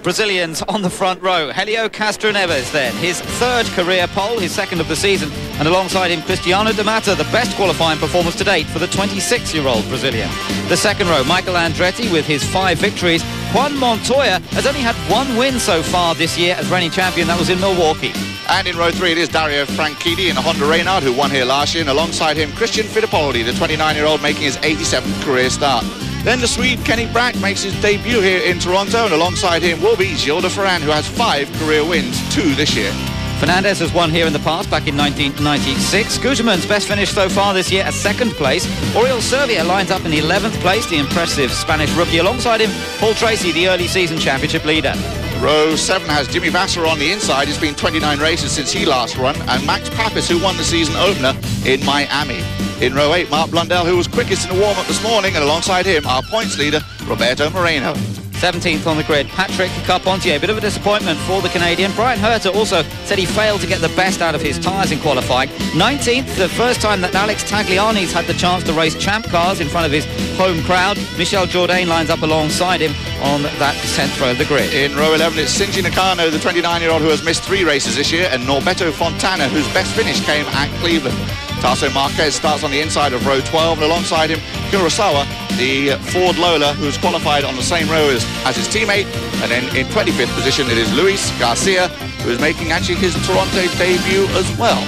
Brazilians on the front row. Helio Castroneves then, his third career pole, his second of the season, and alongside him Cristiano de Matta, the best qualifying performance to date for the 26-year-old Brazilian. The second row, Michael Andretti with his 5 victories. Juan Montoya has only had 1 win so far this year as reigning champion. That was in Milwaukee. And in row 3 it is Dario Franchitti in the Honda Reynard, who won here last year, and alongside him Christian Fittipaldi, the 29-year-old, making his 87th career start. Then the Swede Kenny Brack makes his debut here in Toronto, and alongside him will be Gilles de Ferran, who has 5 career wins, 2 this year. Fernandez has won here in the past, back in 1996. Guterman's best finish so far this year at 2nd place. Oriol Servia lines up in 11th place, the impressive Spanish rookie. Alongside him, Paul Tracy, the early season championship leader. Row 7 has Jimmy Vasser on the inside. It's been 29 races since he last run, and Max Papis, who won the season opener in Miami. In row 8, Mark Blundell, who was quickest in the warm-up this morning, and alongside him, our points leader, Roberto Moreno. 17th on the grid, Patrick Carpentier. A bit of a disappointment for the Canadian. Brian Herter also said he failed to get the best out of his tyres in qualifying. 19th, the first time that Alex Tagliani's had the chance to race champ cars in front of his home crowd. Michel Jourdain lines up alongside him on that 10th row of the grid. In row 11, it's Shinji Nakano, the 29-year-old who has missed 3 races this year, and Norberto Fontana, whose best finish came at Cleveland. Tasso Marquez starts on the inside of row 12, and alongside him, Kurosawa, the Ford Lola, who's qualified on the same row as his teammate. And then in 25th position, it is Luis Garcia, who is making actually his Toronto debut as well.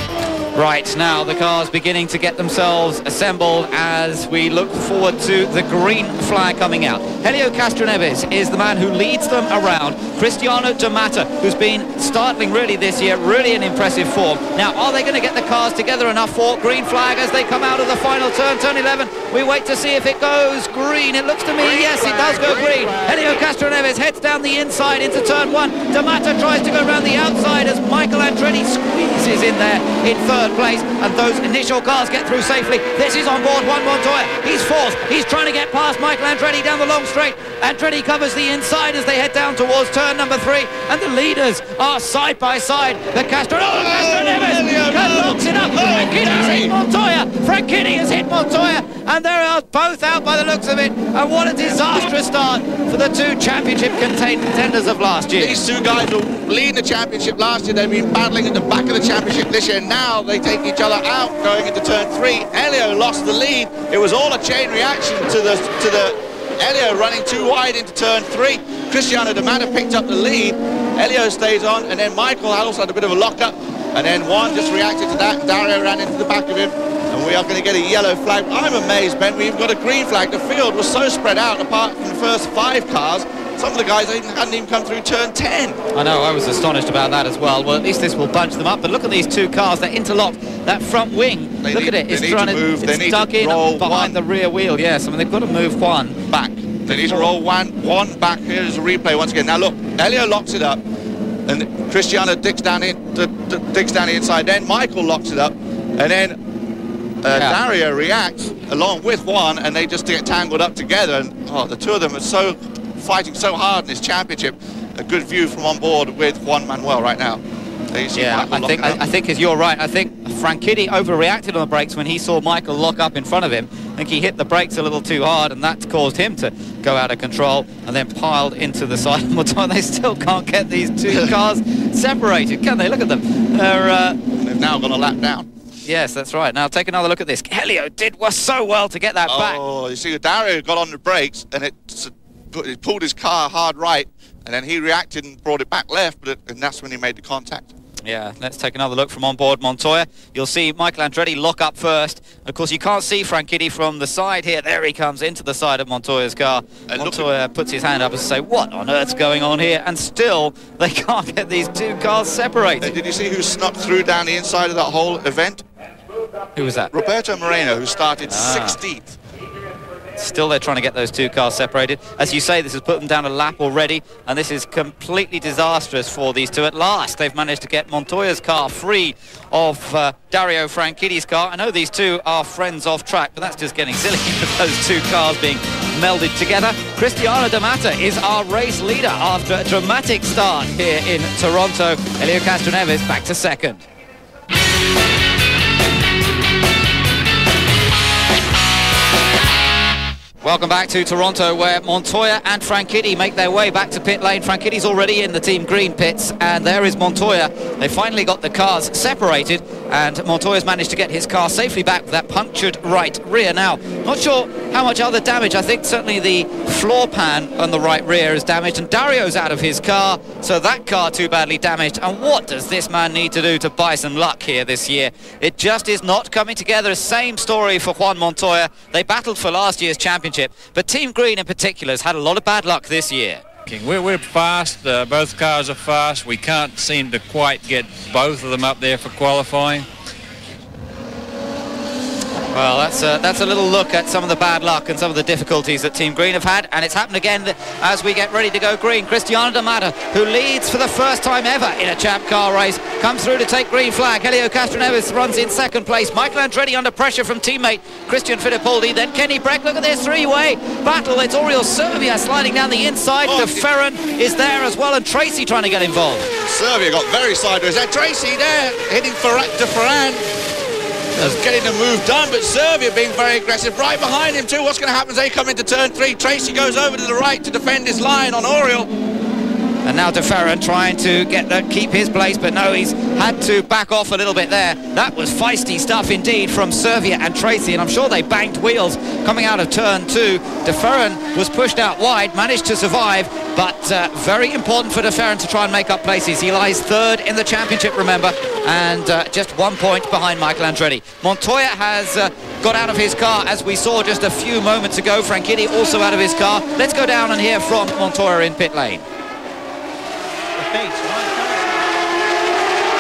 Right, now the cars beginning to get themselves assembled as we look forward to the green flag coming out. Helio Castroneves is the man who leads them around. Cristiano de Matta, who's been startling really this year, really in impressive form. Now, are they going to get the cars together enough for green flag as they come out of the final turn, turn 11? We wait to see if it goes green. It looks to me, yes, it does go green. Helio Castroneves heads down the inside into turn 1. De Matta tries to go around the outside as Michael Andretti squeezes in there in third place, and those initial cars get through safely. This is on board Juan Montoya. He's 4th. He's trying to get past Michael Andretti down the long straight. Andretti covers the inside as they head down towards turn number 3, and the leaders are side by side. The Castroneves locks it up. Franchitti has hit Montoya. Franchitti has hit Montoya, and they're both out by the looks of it. And what a disastrous start for the 2 championship contenders of last year. These 2 guys were leading the championship last year. They've been battling at the back of the championship this year. Now they take each other out going into turn 3. Helio lost the lead. It was all a chain reaction to the Helio running too wide into turn 3. Cristiano de Matta picked up the lead. Helio stays on, and then Michael also had a bit of a lock-up, and then Juan just reacted to that. Dario ran into the back of him, and we are going to get a yellow flag. I'm amazed, Ben, we've got a green flag. The field was so spread out apart from the first 5 cars. Some of the guys hadn't even come through turn 10. I know, I was astonished about that as well. Well, at least this will bunch them up. But look at these 2 cars, they're interlocked. That front wing, look at it. It's stuck in behind the rear wheel. Yes, I mean, they've got to move Juan back. They need to roll one back. Here's a replay once again. Now look, Helio locks it up, and Cristiano digs down the inside. Then Michael locks it up, and then Dario reacts along with Juan, and they just get tangled up together. And the 2 of them are fighting so hard in this championship. A good view from on board with Juan Manuel right now. Yeah, I think you're right. I think Franchitti overreacted on the brakes when he saw Michael lock up in front of him. I think he hit the brakes a little too hard, and that caused him to go out of control and then piled into the side of Motor. They still can't get these 2 cars separated, can they? Look at them. They've now gone a lap down. Yes, that's right. Now take another look at this. Helio did so well to get that back. Oh, you see, Dario got on the brakes, and it pulled his car hard right, and then he reacted and brought it back left, and that's when he made the contact. Yeah, let's take another look from on board Montoya. You'll see Michael Andretti lock up first. Of course, you can't see Franchitti from the side here. There he comes into the side of Montoya's car. And Montoya puts his hand up and says, what on earth's going on here? And still, they can't get these 2 cars separated. And did you see who snuck through down the inside of that whole event? Who was that? Roberto Moreno, who started 16th. Still they're trying to get those 2 cars separated. As you say, this has put them down a lap already, and this is completely disastrous for these 2. At last, they've managed to get Montoya's car free of Dario Franchitti's car. I know these 2 are friends off track, but that's just getting silly with those 2 cars being melded together. Cristiano de Matta is our race leader after a dramatic start here in Toronto. Helio Castroneves back to 2nd. Welcome back to Toronto, where Montoya and Franchitti make their way back to pit lane. Franchitti's already in the Team Green pits, and there is Montoya. They finally got the cars separated, and Montoya's managed to get his car safely back with that punctured right rear. Now, not sure how much other damage. I think certainly the floor pan on the right rear is damaged, and Dario's out of his car, so that car too badly damaged. And what does this man need to do to buy some luck here this year? It just is not coming together. Same story for Juan Montoya. They battled for last year's championship, but Team Green in particular has had a lot of bad luck this year. We're fast, both cars are fast. We can't seem to quite get both of them up there for qualifying. Well, that's a little look at some of the bad luck and some of the difficulties that Team Green have had, and it's happened again as we get ready to go green. Cristiano Matta, who leads for the first time ever in a champ car race, comes through to take green flag. Helio Castroneves runs in second place. Michael Andretti under pressure from teammate Christian Fittipaldi, then Kenny Breck. Look at this three-way battle. It's Oriol Servia sliding down the inside. De Ferran is there as well, and Tracy trying to get involved. Servia got very sideways there. Tracy there hitting De Ferran. Getting the move done, but Servia being very aggressive right behind him too. What's going to happen as they come into turn 3? Tracy goes over to the right to defend his line on Oriol. And now De Ferran trying to keep his place, but no, he's had to back off a little bit there. That was feisty stuff indeed from Servia and Tracy, and I'm sure they banged wheels coming out of turn 2. De Ferran was pushed out wide, managed to survive, but very important for De Ferran to try and make up places. He lies third in the championship, remember, and just 1 point behind Michael Andretti. Montoya has got out of his car, as we saw just a few moments ago. Franchitti also out of his car. Let's go down and hear from Montoya in pit lane.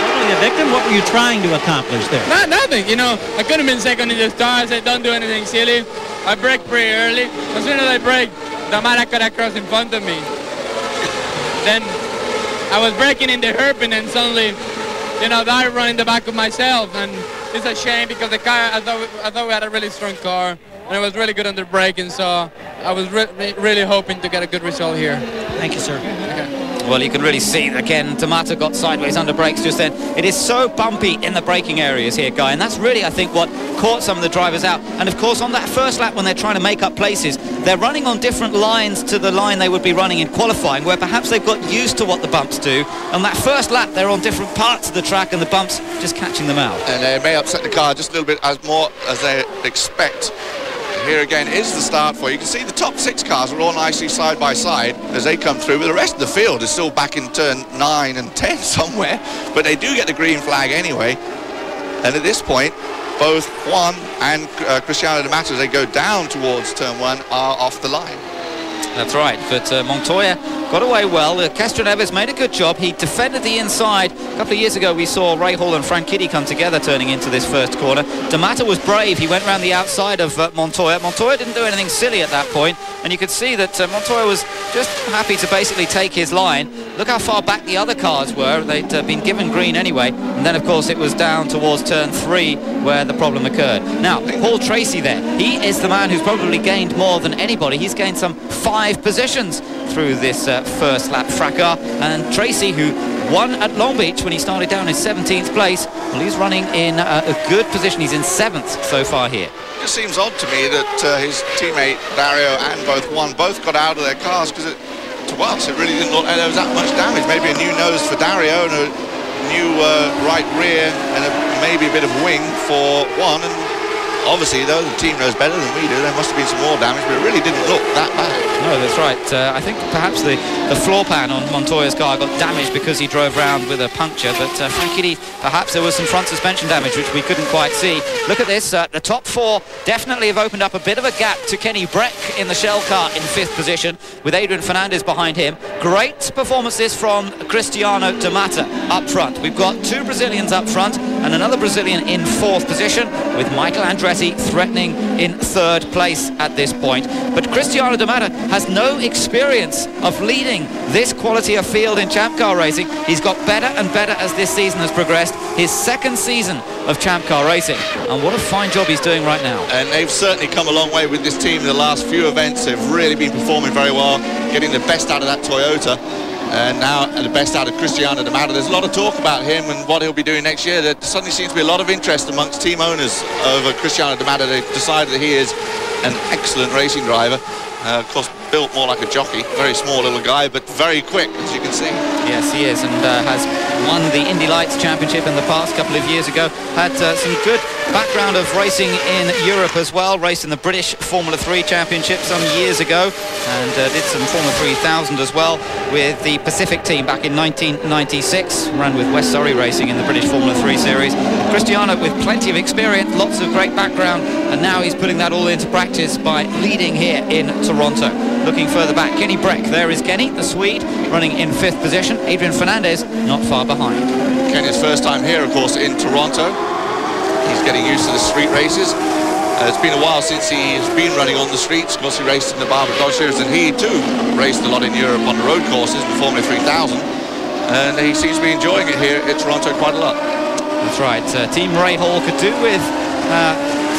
Totally a victim. What were you trying to accomplish there? Nothing. You know, I could have been second in the start. I said, don't do anything silly. I braked pretty early. As soon as I braked, the Matta cut across in front of me. Then I was braking in the hairpin, and suddenly, you know, I run in the back of myself, and it's a shame because the car, I thought we had a really strong car, and it was really good under braking, so I was really hoping to get a good result here. Thank you, sir. Okay. Well, you can really see, again, Matta got sideways under brakes just then. It is so bumpy in the braking areas here, Guy, and that's really, I think, what caught some of the drivers out. And, of course, on that first lap when they're trying to make up places, they're running on different lines to the line they would be running in qualifying, where perhaps they've got used to what the bumps do. On that first lap, they're on different parts of the track, and the bumps just catching them out. And they may upset the car just a little bit more as they expect. Here again is the start for you. You can see the top 6 cars are all nicely side by side as they come through, but the rest of the field is still back in turn 9 and 10 somewhere, but they do get the green flag anyway. And at this point, both Juan and Cristiano Matta, as they go down towards turn 1, are off the line. That's right, but Montoya got away well. Castroneves made a good job. He defended the inside. A couple of years ago we saw Ray Hall and Franchitti come together turning into this first corner. De Matta was brave. He went around the outside of Montoya. Montoya didn't do anything silly at that point, and you could see that Montoya was just happy to basically take his line. Look how far back the other cars were. They'd been given green anyway, and then of course it was down towards turn 3 where the problem occurred. Now, Paul Tracy there, he is the man who's probably gained more than anybody. He's gained some 5 positions through this first lap fracas, and Tracy, who won at Long Beach when he started down in 17th place, well, he's running in a good position. He's in 7th so far here. It just seems odd to me that his teammate Dario and Juan both got out of their cars, because to us it really didn't look like there was that much damage. Maybe a new nose for Dario and a new right rear and maybe a bit of wing for Juan, and obviously though the team knows better than we do, there must have been some more damage, but it really didn't look that bad. No, that's right. I think perhaps the floor pan on Montoya's car got damaged because he drove round with a puncture, but Franchitti, perhaps there was some front suspension damage which we couldn't quite see. Look at this, the top 4 definitely have opened up a bit of a gap to Kenny Breck in the Shell car in 5th position, with Adrian Fernandez behind him. Great performances from Cristiano de Matta up front. We've got 2 Brazilians up front and another Brazilian in 4th position, with Michael Andretti threatening in 3rd place at this point. But Cristiano de Matta has no experience of leading this quality of field in Champ Car racing. He's got better and better as this season has progressed. His 2nd season of Champ Car racing, and what a fine job he's doing right now. And they've certainly come a long way with this team in the last few events. They've really been performing very well, getting the best out of that Toyota. And now the best out of Cristiano de Matta. There's a lot of talk about him and what he'll be doing next year. There suddenly seems to be a lot of interest amongst team owners over Cristiano de Matta. They've decided that he is an excellent racing driver. Of course, built more like a jockey. Very small little guy, but very quick, as you can see. Yes, he is, and has won the Indy Lights Championship in the past couple of years ago. Had some good background of racing in Europe as well. Raced in the British Formula 3 Championship some years ago, and did some Formula 3000 as well with the Pacific team back in 1996. Ran with West Surrey Racing in the British Formula 3 series. Cristiano with plenty of experience, lots of great background, and now he's putting that all into practice by leading here in Toronto. Looking further back, Kenny Breck. There is Kenny, the Swede, running in 5th position. Adrian Fernandez not far behind. Kenny's first time here, of course, in Toronto. He's getting used to the street races. It's been a while since he's been running on the streets. Of course, he raced in the Barber Dodge Series, and he too raced a lot in Europe on the road courses, the Formula 3000. And he seems to be enjoying it here at Toronto quite a lot. That's right. Team Ray Hall could do with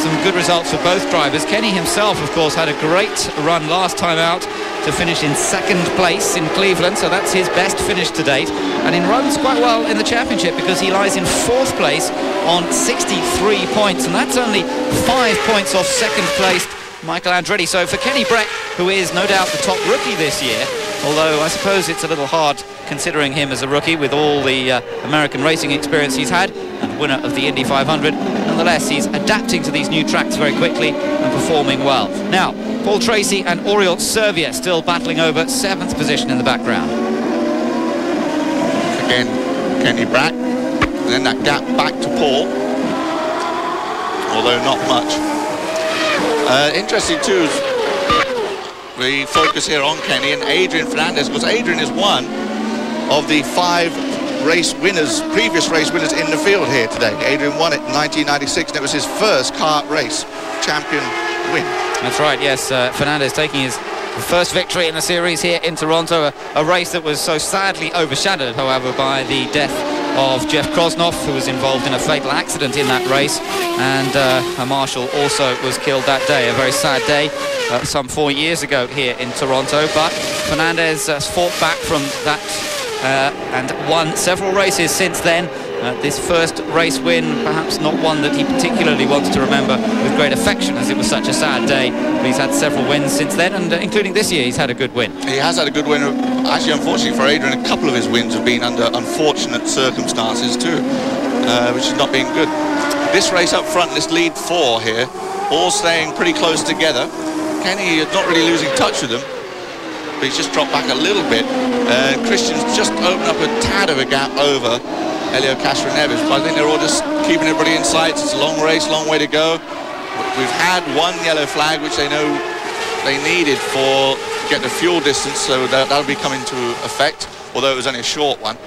some good results for both drivers. Kenny himself, of course, had a great run last time out to finish in 2nd place in Cleveland, so that's his best finish to date. And he runs quite well in the championship because he lies in 4th place on 63 points, and that's only 5 points off 2nd place Michael Andretti. So for Kenny Breck, who is no doubt the top rookie this year, although I suppose it's a little hard considering him as a rookie with all the American racing experience he's had, and winner of the Indy 500. Nonetheless, he's adapting to these new tracks very quickly and performing well. Now, Paul Tracy and Oriol Servia still battling over 7th position in the background. Again, Kenny Breck, and then that gap back to Paul, although not much. Interesting too is we focus here on Kenny and Adrian Fernandez, because Adrian is one of the 5 race winners, previous race winners in the field here today. Adrian won it in 1996, and it was his first kart race champion win. That's right, yes. Fernandez taking his first victory in the series here in Toronto, a race that was so sadly overshadowed, however, by the death of Jeff Krosnoff, who was involved in a fatal accident in that race, and a marshal also was killed that day. A very sad day, some 4 years ago here in Toronto, but Fernandez has fought back from that and won several races since then. This first race win, perhaps not one that he particularly wants to remember with great affection, as it was such a sad day. But he's had several wins since then, and including this year, he's had a good win. He has had a good win. Actually, unfortunately for Adrian, a couple of his wins have been under unfortunate circumstances too, which has not been good. This race up front, this lead 4 here, all staying pretty close together. Kenny is not really losing touch with them, but he's just dropped back a little bit. Christian's just opened up a tad of a gap over Helio Castroneves, but I think they're all just keeping everybody in sight. It's a long race, long way to go. We've had one yellow flag, which they know they needed for get the fuel distance, so that'll be coming to effect, although it was only a short one.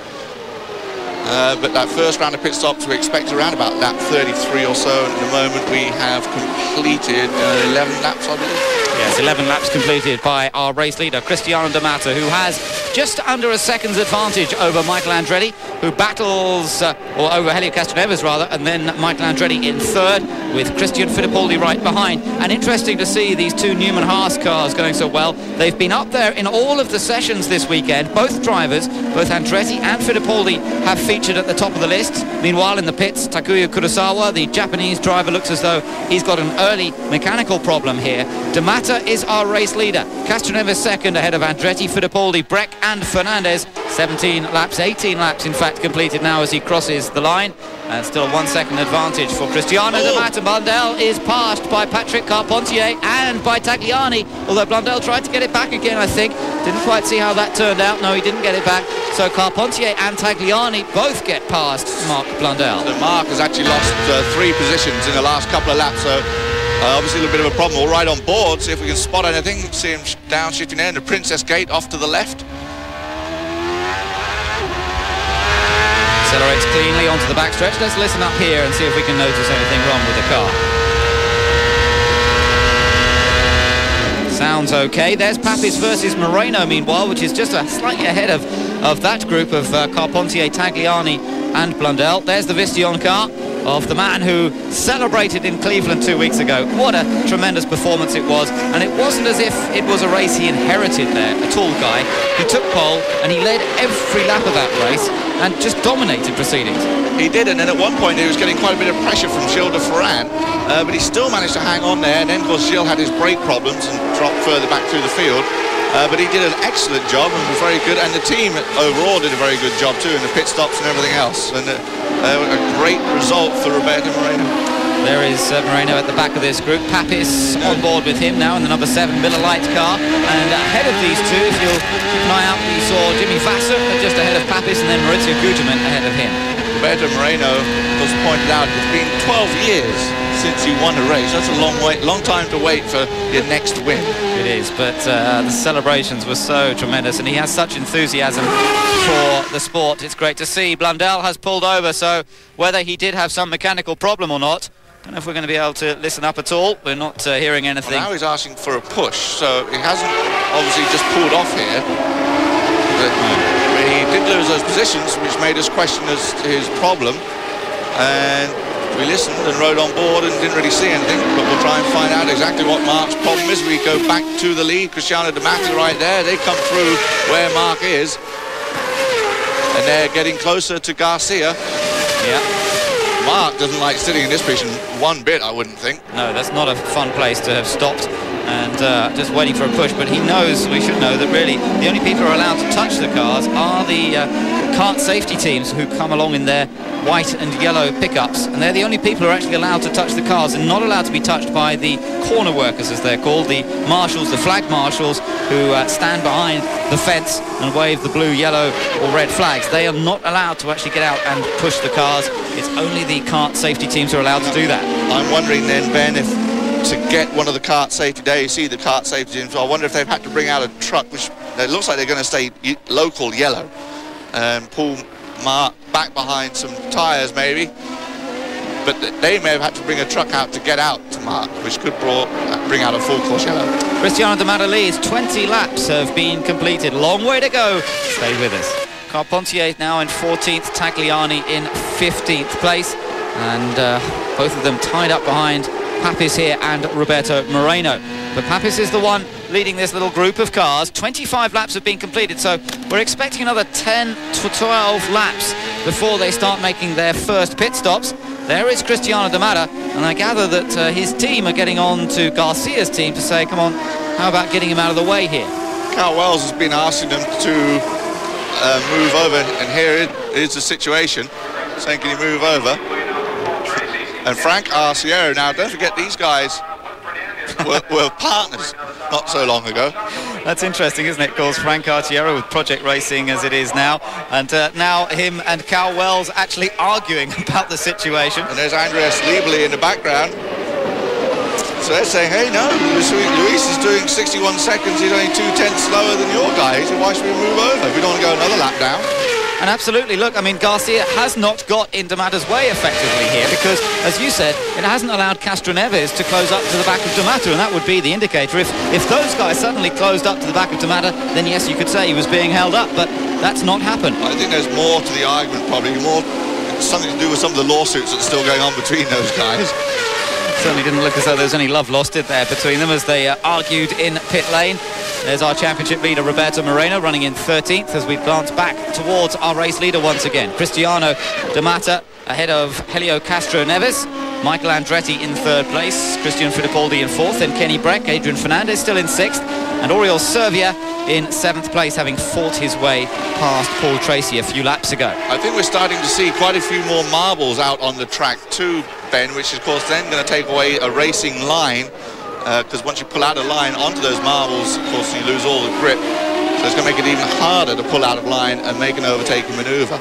But that first round of pit stops, we expect around about lap 33 or so. At the moment, we have completed 11 laps, I believe. Yes, 11 laps completed by our race leader, Cristiano de Matta, who has just under a second's advantage over Michael Andretti, who battles, or over Helio Castroneves rather, and then Michael Andretti in 3rd, with Christian Fittipaldi right behind. And interesting to see these 2 Newman Haas cars going so well. They've been up there in all of the sessions this weekend. Both drivers, both Andretti and Fittipaldi, have featured at the top of the list. Meanwhile, in the pits, Takuya Kurosawa, the Japanese driver, looks as though he's got an early mechanical problem here. De Matta is our race leader. Castroneves 2nd ahead of Andretti, Fittipaldi, Breck and Fernandez. 17 laps, 18 laps in fact completed now as he crosses the line. And still a 1 second advantage for Cristiano de Matta. Blundell is passed by Patrick Carpentier and by Tagliani, although Blundell tried to get it back again, I think. Didn't quite see how that turned out. No, he didn't get it back. So Carpentier and Tagliani both get past Mark Blundell. So Mark has actually lost 3 positions in the last couple of laps, so obviously a little bit of a problem. All right on board, see if we can spot anything. See him downshifting there in the Princess Gate off to the left. Accelerates cleanly onto the backstretch. Let's listen up here and see if we can notice anything wrong with the car. Sounds okay. There's Papis versus Moreno, meanwhile, which is just slightly ahead of that group of Carpentier, Tagliani and Blundell. There's the Vistion car. of the man who celebrated in Cleveland 2 weeks ago. What a tremendous performance it was, and it wasn't as if it was a race he inherited there. A tall guy, he took pole and he led every lap of that race and just dominated proceedings. He did, and then at one point he was getting quite a bit of pressure from Gilles de Ferran, but he still managed to hang on there, and then of course Gilles had his brake problems and dropped further back through the field. But he did an excellent job and was very good, and the team overall did a very good job too in the pit stops and everything else, and a great result for Roberto Moreno. There is Moreno at the back of this group. Papis on board with him now in the number 7 Miller Lite car, and ahead of these two, if you'll keep an eye out, we saw Jimmy Vasser just ahead of Papis, and then Maurizio Gugelmin ahead of him. Roberto Moreno was pointed out, it's been 12 years since he won a race. That's a long time to wait for your next win. It is, but the celebrations were so tremendous, and he has such enthusiasm for the sport. It's great to see. Blundell has pulled over, so whether he did have some mechanical problem or not, I don't know if we're going to be able to listen up at all. We're not hearing anything. Well, now he's asking for a push, so he hasn't obviously just pulled off here. But he did lose those positions, which made us question his problem. And we listened and rode on board and didn't really see anything, but we'll try and find out exactly what Mark's problem is. We go back to the lead. Cristiano de Matta right there. They come through where Mark is, and they're getting closer to Garcia. Yeah. Mark doesn't like sitting in this position one bit, I wouldn't think. No, that's not a fun place to have stopped and just waiting for a push, but he knows, we should know, that really the only people who are allowed to touch the cars are the kart safety teams who come along in their white and yellow pickups, and they're the only people who are actually allowed to touch the cars and not allowed to be touched by the corner workers, as they're called, the marshals, the flag marshals, who stand behind the fence and wave the blue, yellow or red flags. They are not allowed to actually get out and push the cars. It's only the kart safety teams who are allowed to do that. I'm wondering then, Ben, if to get one of the kart safety, there you see the kart safety teams, so I wonder if they've had to bring out a truck, which it looks like they're going to stay local yellow, and pull Mark back behind some tyres maybe, but they may have had to bring a truck out to get out to Mark, which could bring out a full course yellow. Cristiano de Matta leads. 20 laps have been completed. Long way to go. Stay with us. Carpentier now in 14th, Tagliani in 15th place, and both of them tied up behind Papis here and Roberto Moreno. But Papis is the one leading this little group of cars. 25 laps have been completed, so we're expecting another 10 to 12 laps before they start making their first pit stops. There is Cristiano de Matta, and I gather that his team are getting on to Garcia's team to say, come on, how about getting him out of the way here? Carl Wells has been asking them to move over, and here is the situation, saying, can you move over? And Frank Arciero, now don't forget these guys were partners not so long ago. That's interesting, isn't it? Of course, Frank Arciero with Project Racing as it is now, and now him and Carl Wells actually arguing about the situation. And there's Andreas Liebele in the background. So they're saying, hey, no, Luis is doing 61 seconds, he's only 2/10 slower than your guy, so why should we move over if we don't want to go another lap down? And absolutely, look, I mean, Garcia has not got in de Matta's way effectively here, because, as you said, it hasn't allowed Castroneves to close up to the back of de Matta, and that would be the indicator. If those guys suddenly closed up to the back of de Matta, then yes, you could say he was being held up, but that's not happened. I think there's more to the argument, probably something to do with some of the lawsuits that are still going on between those guys. Certainly didn't look as though there was any love lost, did there, between them as they argued in pit lane. There's our championship leader, Roberto Moreno, running in 13th as we glance back towards our race leader once again. Cristiano de Matta ahead of Helio Castroneves. Michael Andretti in 3rd place. Christian Fittipaldi in 4th. Then Kenny Breck, Adrian Fernandez still in 6th. And Oriol Servia in 7th place, having fought his way past Paul Tracy a few laps ago. I think we're starting to see quite a few more marbles out on the track too, Ben, which is, of course, then going to take away a racing line. Because once you pull out a line onto those marbles, of course, you lose all the grip. So it's going to make it even harder to pull out of line and make an overtaking manoeuvre.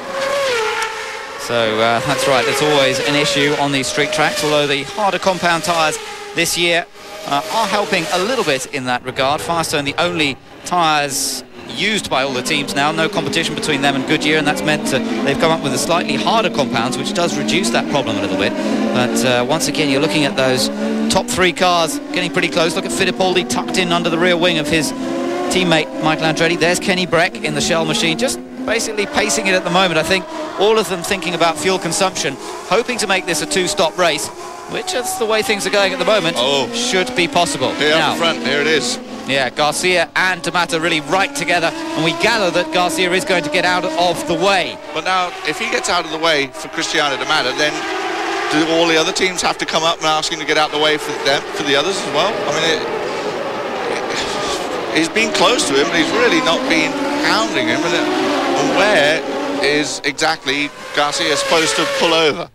So that's right, that's always an issue on these street tracks, although the harder compound tyres this year are helping a little bit in that regard. Firestone, the only tyres used by all the teams now, no competition between them and Goodyear, and that's meant they've come up with a slightly harder compounds, which does reduce that problem a little bit. But once again, you're looking at those top 3 cars getting pretty close. Look at Fittipaldi tucked in under the rear wing of his teammate Michael Andretti. There's Kenny Breck in the Shell machine, just basically pacing it at the moment. I think all of them thinking about fuel consumption, hoping to make this a two-stop race, which is the way things are going at the moment. Should be possible. Here up the front, here it is. Yeah, Garcia and Matta really right together, and we gather that Garcia is going to get out of the way. But now, if he gets out of the way for Cristiano Matta, then do all the other teams have to come up and ask him to get out of the way for them, for the others as well? I mean, he's been close to him, but he's really not been hounding him. And where is exactly Garcia supposed to pull over?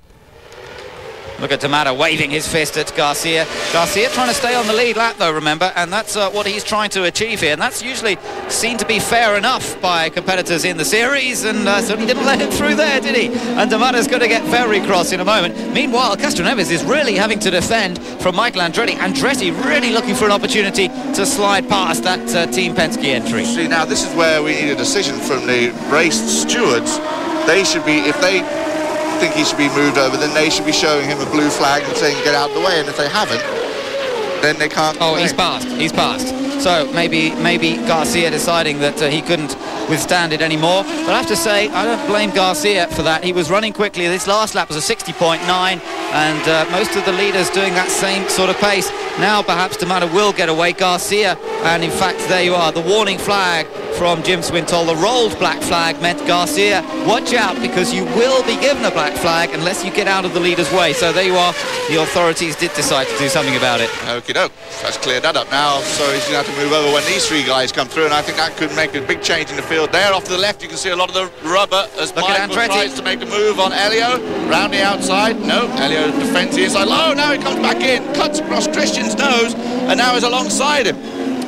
Look at Matta waving his fist at Garcia. Garcia trying to stay on the lead lap, though, remember, and that's what he's trying to achieve here. And that's usually seen to be fair enough by competitors in the series, and certainly didn't let him through there, did he? And Matta's going to get very cross in a moment. Meanwhile, Castroneves is really having to defend from Michael Andretti. Andretti really looking for an opportunity to slide past that Team Penske entry. See, now this is where we need a decision from the race stewards. They should be, if they think he should be moved over, then they should be showing him a blue flag and saying get out of the way, and if they haven't, then they can't play. He's passed. So maybe Garcia deciding that he couldn't withstand it anymore. But I have to say, I don't blame Garcia for that. He was running quickly. This last lap was a 60.9, and most of the leaders doing that same sort of pace. Now perhaps Matta will get away. Garcia, and in fact there you are, the warning flag from Jim Swintoll. The rolled black flag meant Garcia, watch out, because you will be given a black flag unless you get out of the leader's way. So there you are. The authorities did decide to do something about it. Okie doke. That's cleared that up now. So he's going to have to move over when these three guys come through, and I think that could make a big change in the field. There off to the left, you can see a lot of the rubber as Michael tries to make a move on Elio. Round the outside. No, Elio defends the inside. Oh, now he comes back in, cuts across Christian's nose, and now he's alongside him.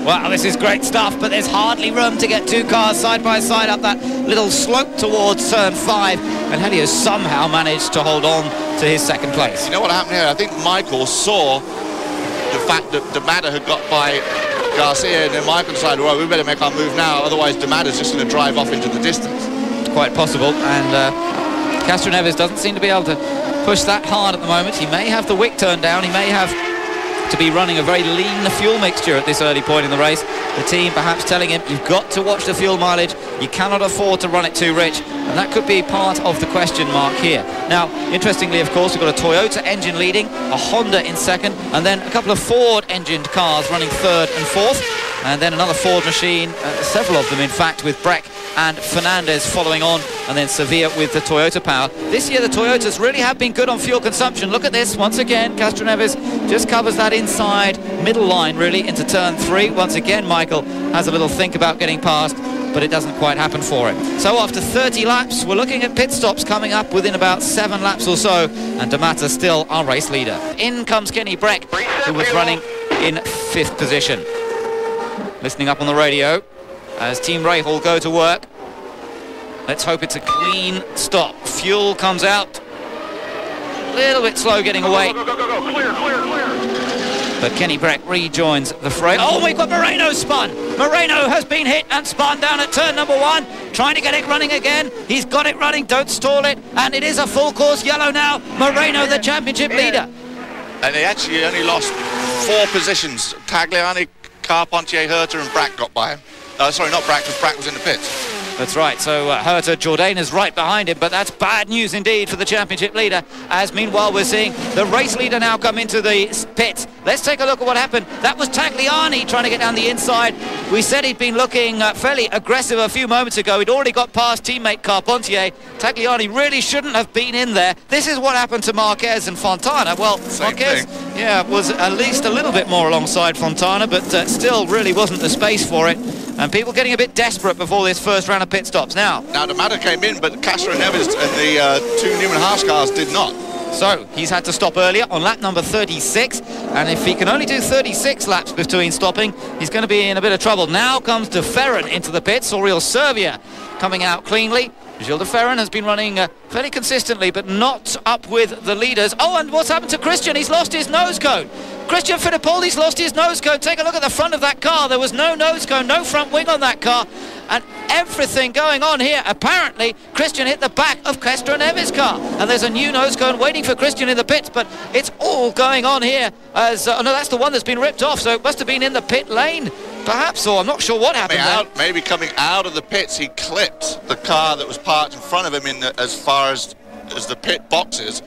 Well, this is great stuff, but there's hardly room to get two cars side by side up that little slope towards turn 5, and Helio somehow managed to hold on to his second place. You know what happened here? I think Michael saw the fact that Matta had got by Garcia, and then Michael decided, well, we better make our move now, otherwise Matta's just going to drive off into the distance. Quite possible, and Castroneves doesn't seem to be able to push that hard at the moment. He may have the wick turned down, he may have to be running a very lean fuel mixture at this early point in the race. The team perhaps telling him, you've got to watch the fuel mileage, you cannot afford to run it too rich, and that could be part of the question mark here. Now, interestingly, of course, we've got a Toyota engine leading, a Honda in second, and then a couple of Ford engined cars running third and fourth, and then another Ford machine, several of them in fact, with Breck and Fernandez following on, and then Sevilla with the Toyota power. This year the Toyotas really have been good on fuel consumption. Look at this once again. Castroneves just covers that inside middle line really into turn 3. Once again Michael has a little think about getting past, but it doesn't quite happen for him. So after 30 laps we're looking at pit stops coming up within about 7 laps or so, and Matta still our race leader. In comes Kenny Breck, who was running in 5th position. Listening up on the radio as Team Rahal go to work. Let's hope it's a clean stop. Fuel comes out. A little bit slow getting away. Go. Clear. But Kenny Breck rejoins the fray. Oh, we've got Moreno spun. Moreno has been hit and spun down at turn number 1. Trying to get it running again. He's got it running. Don't stall it. And it is a full course yellow now. Moreno, the championship leader. And they actually only lost 4 positions. Tagliani, Carpentier, Herter and Brack got by him. Sorry, not Brack, because Brack was in the pits. That's right, so Herter, Jourdain is right behind him, but that's bad news indeed for the championship leader, as meanwhile we're seeing the race leader now come into the pits. Let's take a look at what happened. That was Tagliani trying to get down the inside. We said he'd been looking fairly aggressive a few moments ago. He'd already got past teammate Carpentier. Tagliani really shouldn't have been in there. This is what happened to Marquez and Fontana. Well, Marquez, was at least a little bit more alongside Fontana, but still really wasn't the space for it. And people getting a bit desperate before this first round of pit stops. Now the Matta came in, but Castroneves and the 2 Newman-Haas cars did not. So he's had to stop earlier on lap number 36, and if he can only do 36 laps between stopping, he's going to be in a bit of trouble. Now comes De Ferran into the pits. Aurel Servia coming out cleanly. Gilles de Ferran has been running fairly consistently, but not up with the leaders. Oh, and what's happened to Christian? He's lost his nose cone. Christian Fittipaldi's lost his nose cone. Take a look at the front of that car. There was no nose cone, no front wing on that car, and everything going on here. Apparently, Christian hit the back of Castroneves' car, and there's a new nose cone waiting for Christian in the pits, but it's all going on here as... no, that's the one that's been ripped off, so it must have been in the pit lane. Perhaps, or I'm not sure what happened there. Maybe coming out of the pits, he clipped the car that was parked in front of him as far as the pit boxes,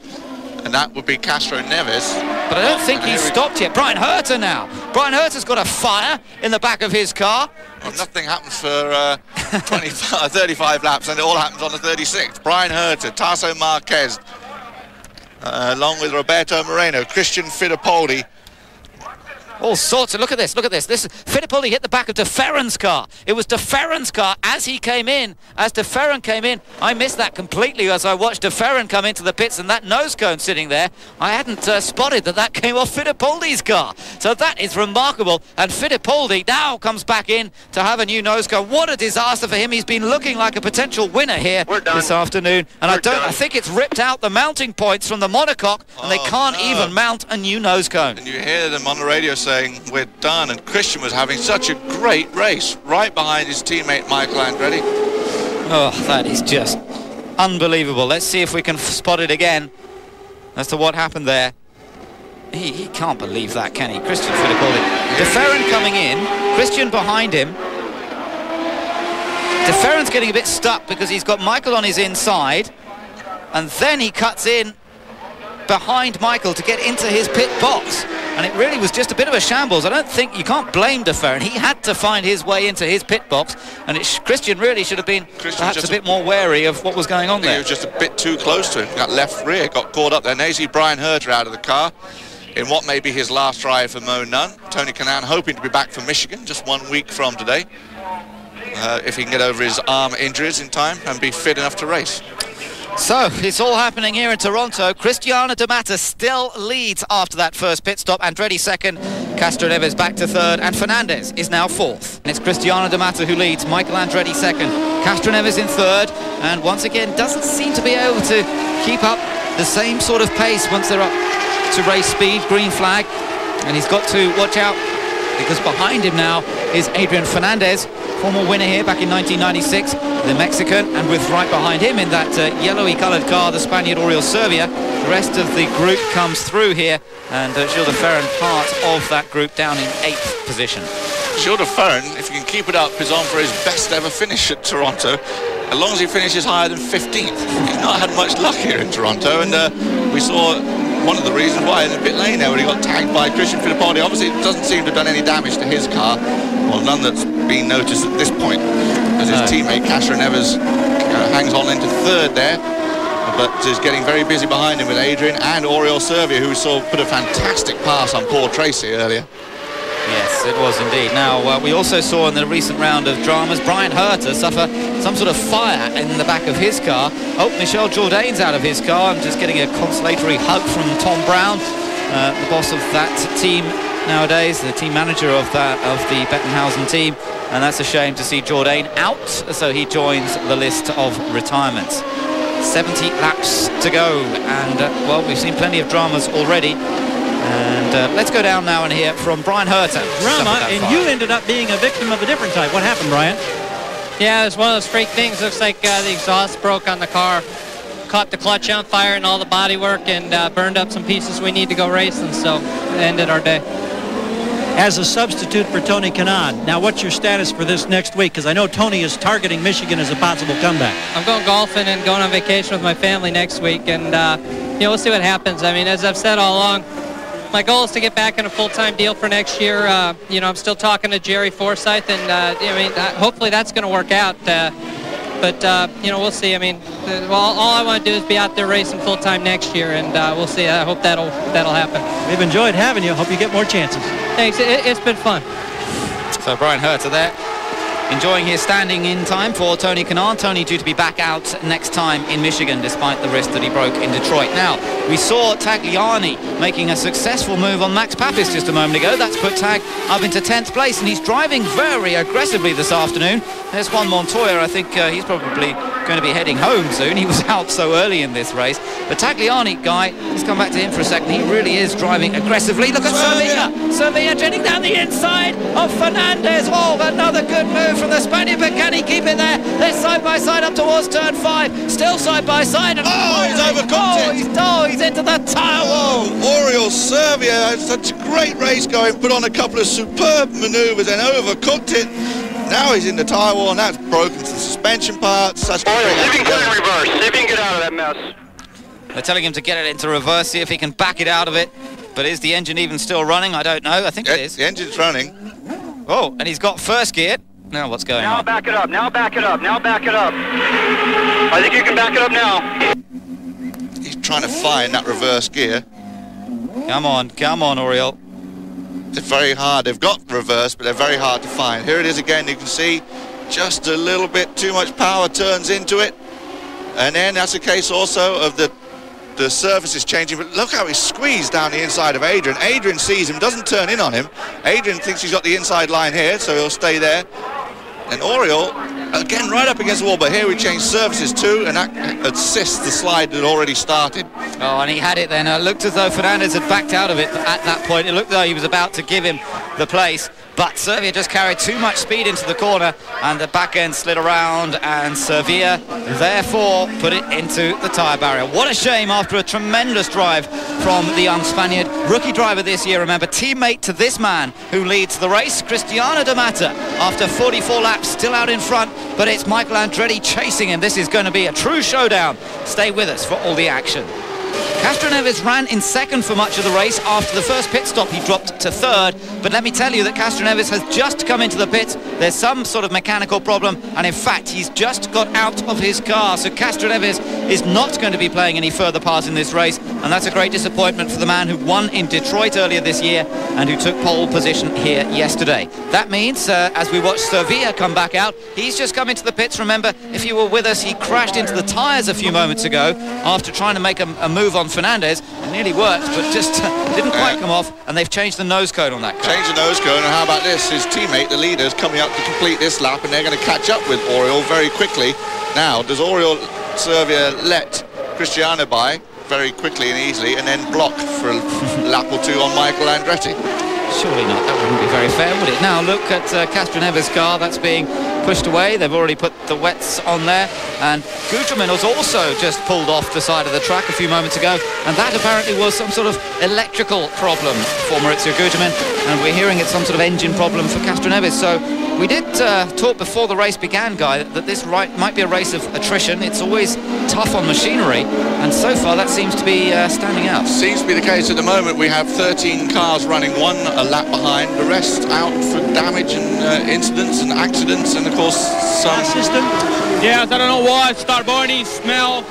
and that would be Castro Neves. But I don't think he's stopped yet. Brian Herter now. Brian Herter's got a fire in the back of his car. Well, nothing happens for 35 laps, and it all happens on the 36th. Brian Herter, Tasso Marquez, along with Roberto Moreno, Christian Fittipaldi. All sorts of, look at this. Fittipaldi hit the back of De Ferran's car. It was De Ferran's car as he came in. As De Ferran came in, I missed that completely as I watched De Ferran come into the pits, and that nose cone sitting there, I hadn't spotted that came off Fittipaldi's car. So that is remarkable, and Fittipaldi now comes back in to have a new nose cone. What a disaster for him. He's been looking like a potential winner here this afternoon, and I think it's ripped out the mounting points from the monocoque, and they can't even mount a new nose cone. And you hear them on the radio saying we're done, and Christian was having such a great race right behind his teammate Michael Andretti. Oh, that is just unbelievable. Let's see if we can spot it again as to what happened there. He can't believe that, can he? Christian Fittipaldi. De Ferran coming in, Christian behind him. De Ferran's getting a bit stuck because he's got Michael on his inside, and then he cuts in behind Michael to get into his pit box, and it really was just a bit of a shambles. I don't think you can't blame De Ferran. He had to find his way into his pit box, and Christian really should have been perhaps a bit more wary of what was going on there. He was just a bit too close to him. Got left rear, got caught up there. Now you see Brian Herter out of the car in what may be his last drive for Mo Nunn. Tony Kanaan hoping to be back for Michigan just 1 week from today, if he can get over his arm injuries in time and be fit enough to race. So, it's all happening here in Toronto. Cristiano de Matta still leads after that first pit stop. Andretti second, Castro Neves back to third, and Fernandez is now fourth. And it's Cristiano de Matta who leads, Michael Andretti second, Castro Neves in third, and once again doesn't seem to be able to keep up the same sort of pace once they're up to race speed, green flag. And he's got to watch out because behind him now is Adrian Fernandez, former winner here back in 1996, the Mexican, and with right behind him in that yellowy coloured car, the Spaniard Oriol Servia. The rest of the group comes through here, and Gilles de Ferran part of that group down in 8th position. Gilles de Ferran, if he can keep it up, is on for his best ever finish at Toronto, as long as he finishes higher than 15th. He's not had much luck here in Toronto, and we saw one of the reasons why in the pit lane there when he got tagged by Christian Fittipaldi. Obviously it doesn't seem to have done any damage to his car, well, none that's been noticed at this point, as his teammate Castro Neves hangs on into third there, but is getting very busy behind him with Adrian and Oriol Servia, who we saw put a fantastic pass on Paul Tracy earlier. Yes, it was indeed. Now, we also saw in the recent round of dramas Brian Herter suffer some sort of fire in the back of his car. Oh, Michel Jourdain's out of his car. I'm just getting a consolatory hug from Tom Brown, the boss of that team nowadays, the team manager of the Bettenhausen team. And that's a shame to see Jourdain out, so he joins the list of retirements. 70 laps to go, and, well, we've seen plenty of dramas already. And let's go down now and hear from Brian Herter. Drama, and you ended up being a victim of a different type. What happened, Brian? Yeah, it was one of those freak things. Looks like the exhaust broke on the car, caught the clutch on fire and all the body work, and burned up some pieces we need to go racing, so it ended our day. As a substitute for Tony Kanaan, now what's your status for this next week? Because I know Tony is targeting Michigan as a possible comeback. I'm going golfing and going on vacation with my family next week, and we'll see what happens. I mean, as I've said all along, my goal is to get back in a full-time deal for next year. I'm still talking to Jerry Forsyth, and hopefully that's going to work out. But we'll see. I mean, all I want to do is be out there racing full-time next year, and we'll see. I hope that'll happen. We've enjoyed having you. Hope you get more chances. Thanks. It's been fun. So Brian Herter there, enjoying his standing in time for Tony Kanaan. Tony due to be back out next time in Michigan, despite the wrist that he broke in Detroit. Now, we saw Tagliani making a successful move on Max Papis just a moment ago. That's put Tag up into 10th place, and he's driving very aggressively this afternoon. There's Juan Montoya. I think he's probably going to be heading home soon. He was out so early in this race. The Tagliani guy, let's come back to him for a second. He really is driving aggressively. Look at Servia. Servia jetting down the inside of Fernandez. Oh, another good move from the Spaniard, but can he keep it there? They're side by side up towards turn 5. Still side by side. And he's overcooked it. He's into the tire wall. Oriol Servia had such a great race going, put on a couple of superb manoeuvres and overcooked it. Now he's in the tyre wall and that's broken some suspension parts. See if you can get it in reverse. See if you can get out of that mess. They're telling him to get it into reverse, see if he can back it out of it. But is the engine even still running? I don't know. I think it is. The engine's running. Oh, and he's got first gear. Now what's going on? Now back it up. Now back it up. Now back it up. I think you can back it up now. He's trying to find that reverse gear. Come on, Oriole. It's very hard. They've got reverse, but they're very hard to find. Here it is again. You can see just a little bit too much power turns into it. And then that's a case also of the surface is changing. But look how he's squeezed down the inside of Adrian. Adrian sees him, doesn't turn in on him. Adrian thinks he's got the inside line here, so he'll stay there. And Oriole, again, right up against the wall, but here we change surfaces too, and that assists the slide that had already started. Oh, and he had it then. It looked as though Fernandez had backed out of it at that point. It looked as though he was about to give him the place. But Servia just carried too much speed into the corner and the back end slid around, and Servia therefore put it into the tyre barrier. What a shame after a tremendous drive from the young Spaniard. Rookie driver this year, remember, teammate to this man who leads the race, Cristiano de Matta, after 44 laps, still out in front, but it's Michael Andretti chasing him. This is going to be a true showdown. Stay with us for all the action. Castroneves ran in second for much of the race. After the first pit stop, he dropped to third. But let me tell you that Castroneves has just come into the pits. There's some sort of mechanical problem, and in fact, he's just got out of his car. So Castroneves is not going to be playing any further part in this race, and that's a great disappointment for the man who won in Detroit earlier this year and who took pole position here yesterday. That means, as we watch Servia come back out, he's just come into the pits. Remember, if you were with us, he crashed into the tyres a few moments ago after trying to make a move on Fernandez. It nearly worked, but just didn't quite come off, and they've changed the nose cone on that car. Changed the nose cone, and how about this? His teammate, the leader, is coming up to complete this lap, and they're going to catch up with Oriole very quickly. Now, does Oriole Servia let Cristiano by very quickly and easily, and then block for a lap or two on Michael Andretti? Surely not. That wouldn't be very fair, would it? Now look at Castroneves' car. That's being pushed away. They've already put the wets on there, and Guterman was also just pulled off the side of the track a few moments ago, and that apparently was some sort of electrical problem for Maurizio Guterman, and we're hearing it's some sort of engine problem for Castroneves. So we did talk before the race began, Guy, that this might be a race of attrition. It's always tough on machinery, and so far that seems to be standing out. Seems to be the case at the moment. We have 13 cars running, one a lap behind, the rest out for damage and incidents and accidents, and of course some system. Yes, I don't know why. Start burning, smell,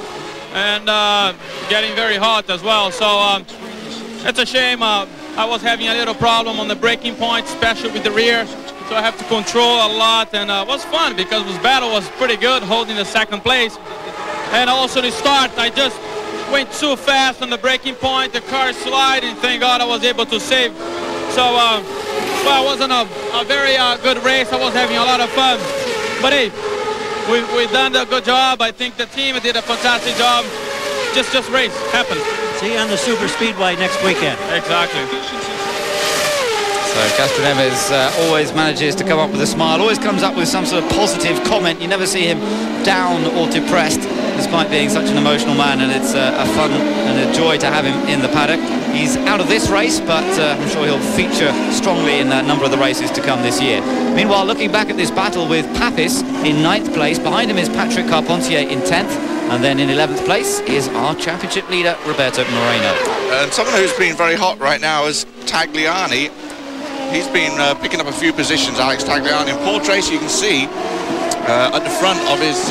and getting very hot as well. So it's a shame. I was having a little problem on the braking point, especially with the rear. So I have to control a lot, and it was fun because this battle was pretty good, holding the second place. And also the start, I just went too fast on the braking point. The car sliding. Thank God I was able to save. So well, it wasn't a very good race. I was having a lot of fun. But hey, we've done a good job. I think the team did a fantastic job. Just race happened. See you on the Super Speedway next weekend. Exactly. So Castroneves always manages to come up with a smile, always comes up with some sort of positive comment. You never see him down or depressed, despite being such an emotional man, and it's a fun and a joy to have him in the paddock. He's out of this race, but I'm sure he'll feature strongly in a number of the races to come this year. Meanwhile, looking back at this battle with Papis in 9th place, behind him is Patrick Carpentier in 10th, and then in 11th place is our championship leader, Roberto Moreno. And someone who's been very hot right now is Tagliani. He's been picking up a few positions, Alex Tagliani. In Paul Tracy, you can see at the front of his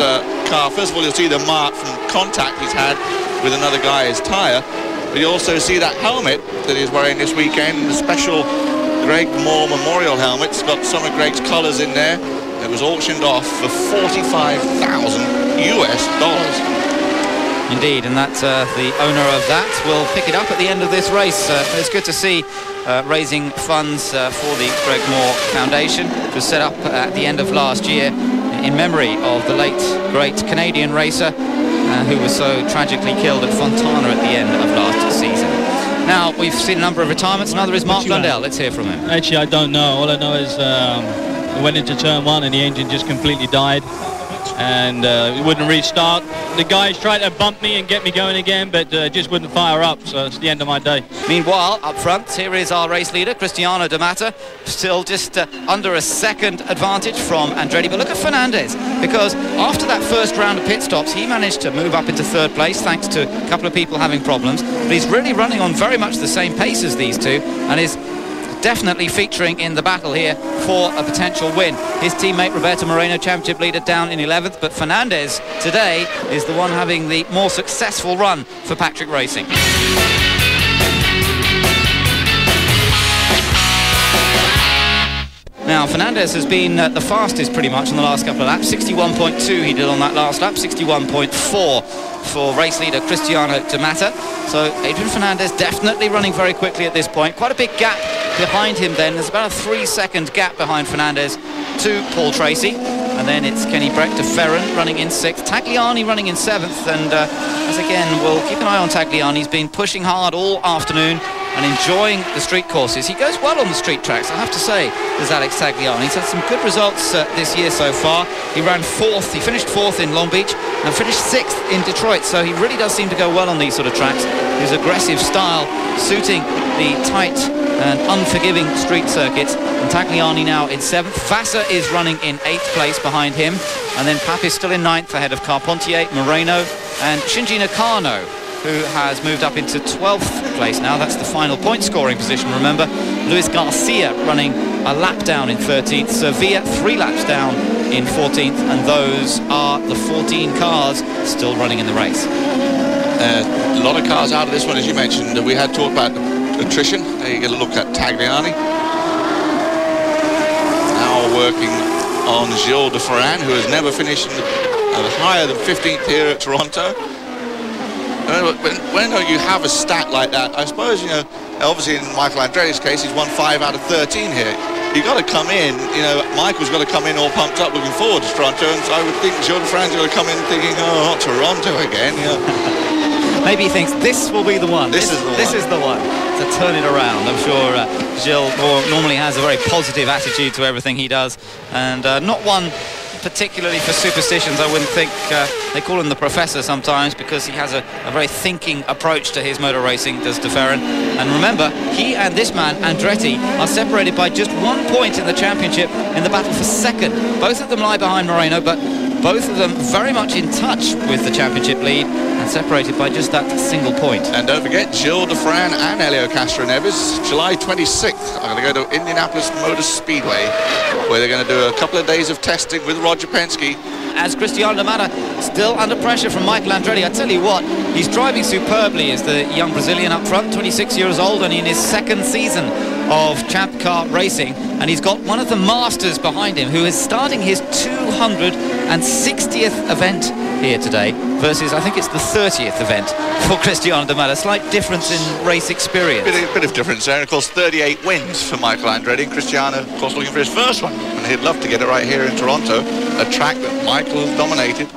car, first of all, you'll see the mark from contact he's had with another guy's tyre, but you also see that helmet that he's wearing this weekend, the special Greg Moore Memorial helmet. It's got some of Greg's colours in there. It was auctioned off for $45,000 US. Indeed, and that the owner of that will pick it up at the end of this race. It's good to see raising funds for the Greg Moore Foundation. It was set up at the end of last year in memory of the late, great Canadian racer who was so tragically killed at Fontana at the end of last season. Now, we've seen a number of retirements. Another is Mark Blundell. Let's hear from him. Actually, I don't know. All I know is I went into turn 1 and the engine just completely died. and it wouldn't restart. The guys tried to bump me and get me going again, but just wouldn't fire up, so it's the end of my day. Meanwhile, up front, here is our race leader, Cristiano de Matta, still just under a second advantage from Andretti. But look at Fernandez, because after that first round of pit stops, he managed to move up into third place thanks to a couple of people having problems. But he's really running on very much the same pace as these two, and is definitely featuring in the battle here for a potential win. His teammate Roberto Moreno, championship leader, down in 11th, but Fernandez today is the one having the more successful run for Patrick Racing. Now, Fernandez has been the fastest pretty much in the last couple of laps. 61.2 he did on that last lap, 61.4 for race leader Cristiano de Matta. So Adrian Fernandez definitely running very quickly at this point. Quite a big gap behind him then. There's about a 3-second gap behind Fernandez to Paul Tracy. And then it's Kenny Breck to Ferran running in 6th. Tagliani running in 7th. And as again, we'll keep an eye on Tagliani. He's been pushing hard all afternoon and enjoying the street courses. He goes well on the street tracks, I have to say, there's Alex Tagliani. He's had some good results this year so far. He ran 4th, he finished 4th in Long Beach and finished 6th in Detroit, so he really does seem to go well on these sort of tracks. His aggressive style suiting the tight and unforgiving street circuits. And Tagliani now in 7th. Vassar is running in 8th place behind him, and then Papp is still in 9th ahead of Carpentier, Moreno and Shinji Nakano, who has moved up into 12th place now. That's the final point scoring position, remember. Luis Garcia running a lap down in 13th. Sevilla 3 laps down in 14th, and those are the 14 cars still running in the race. A lot of cars out of this one, as you mentioned. We had talked about attrition. There you get a look at Tagliani. Now working on Gilles de Ferran, who has never finished higher than 15th here at Toronto. When you have a stat like that, I suppose, you know, obviously in Michael Andretti's case, he's won 5 out of 13 here. You've got to come in, you know, Michael's got to come in all pumped up looking forward to Toronto, and so I would think Gilles de Ferran's got to come in thinking, oh, not Toronto again, you know. Maybe he thinks this will be the one. This is the one to turn it around. I'm sure Gilles normally has a very positive attitude to everything he does, and not one particularly for superstitions. I wouldn't think. They call him the professor sometimes because he has a very thinking approach to his motor racing, does de Ferran. And remember, he and this man, Andretti, are separated by just 1 point in the championship in the battle for second. Both of them lie behind Moreno, but both of them very much in touch with the championship lead and separated by just that single point. And don't forget, Gilles de Ferran and Helio Castroneves, July 26th, are going to go to Indianapolis Motor Speedway, where they're going to do a couple of days of testing with Roger Penske. As Cristiano de Matta still under pressure from Michael Andretti. I tell you what, he's driving superbly as the young Brazilian up front, 26 years old, and in his second season of Champ Car racing, and he's got one of the masters behind him who is starting his 260th event here today versus, I think it's the 30th event for Cristiano de Matta. Slight difference in race experience. Bit of difference there, and of course 38 wins for Michael Andretti. Cristiano, of course, looking for his first one, and he'd love to get it right here in Toronto, a track that Michael has dominated,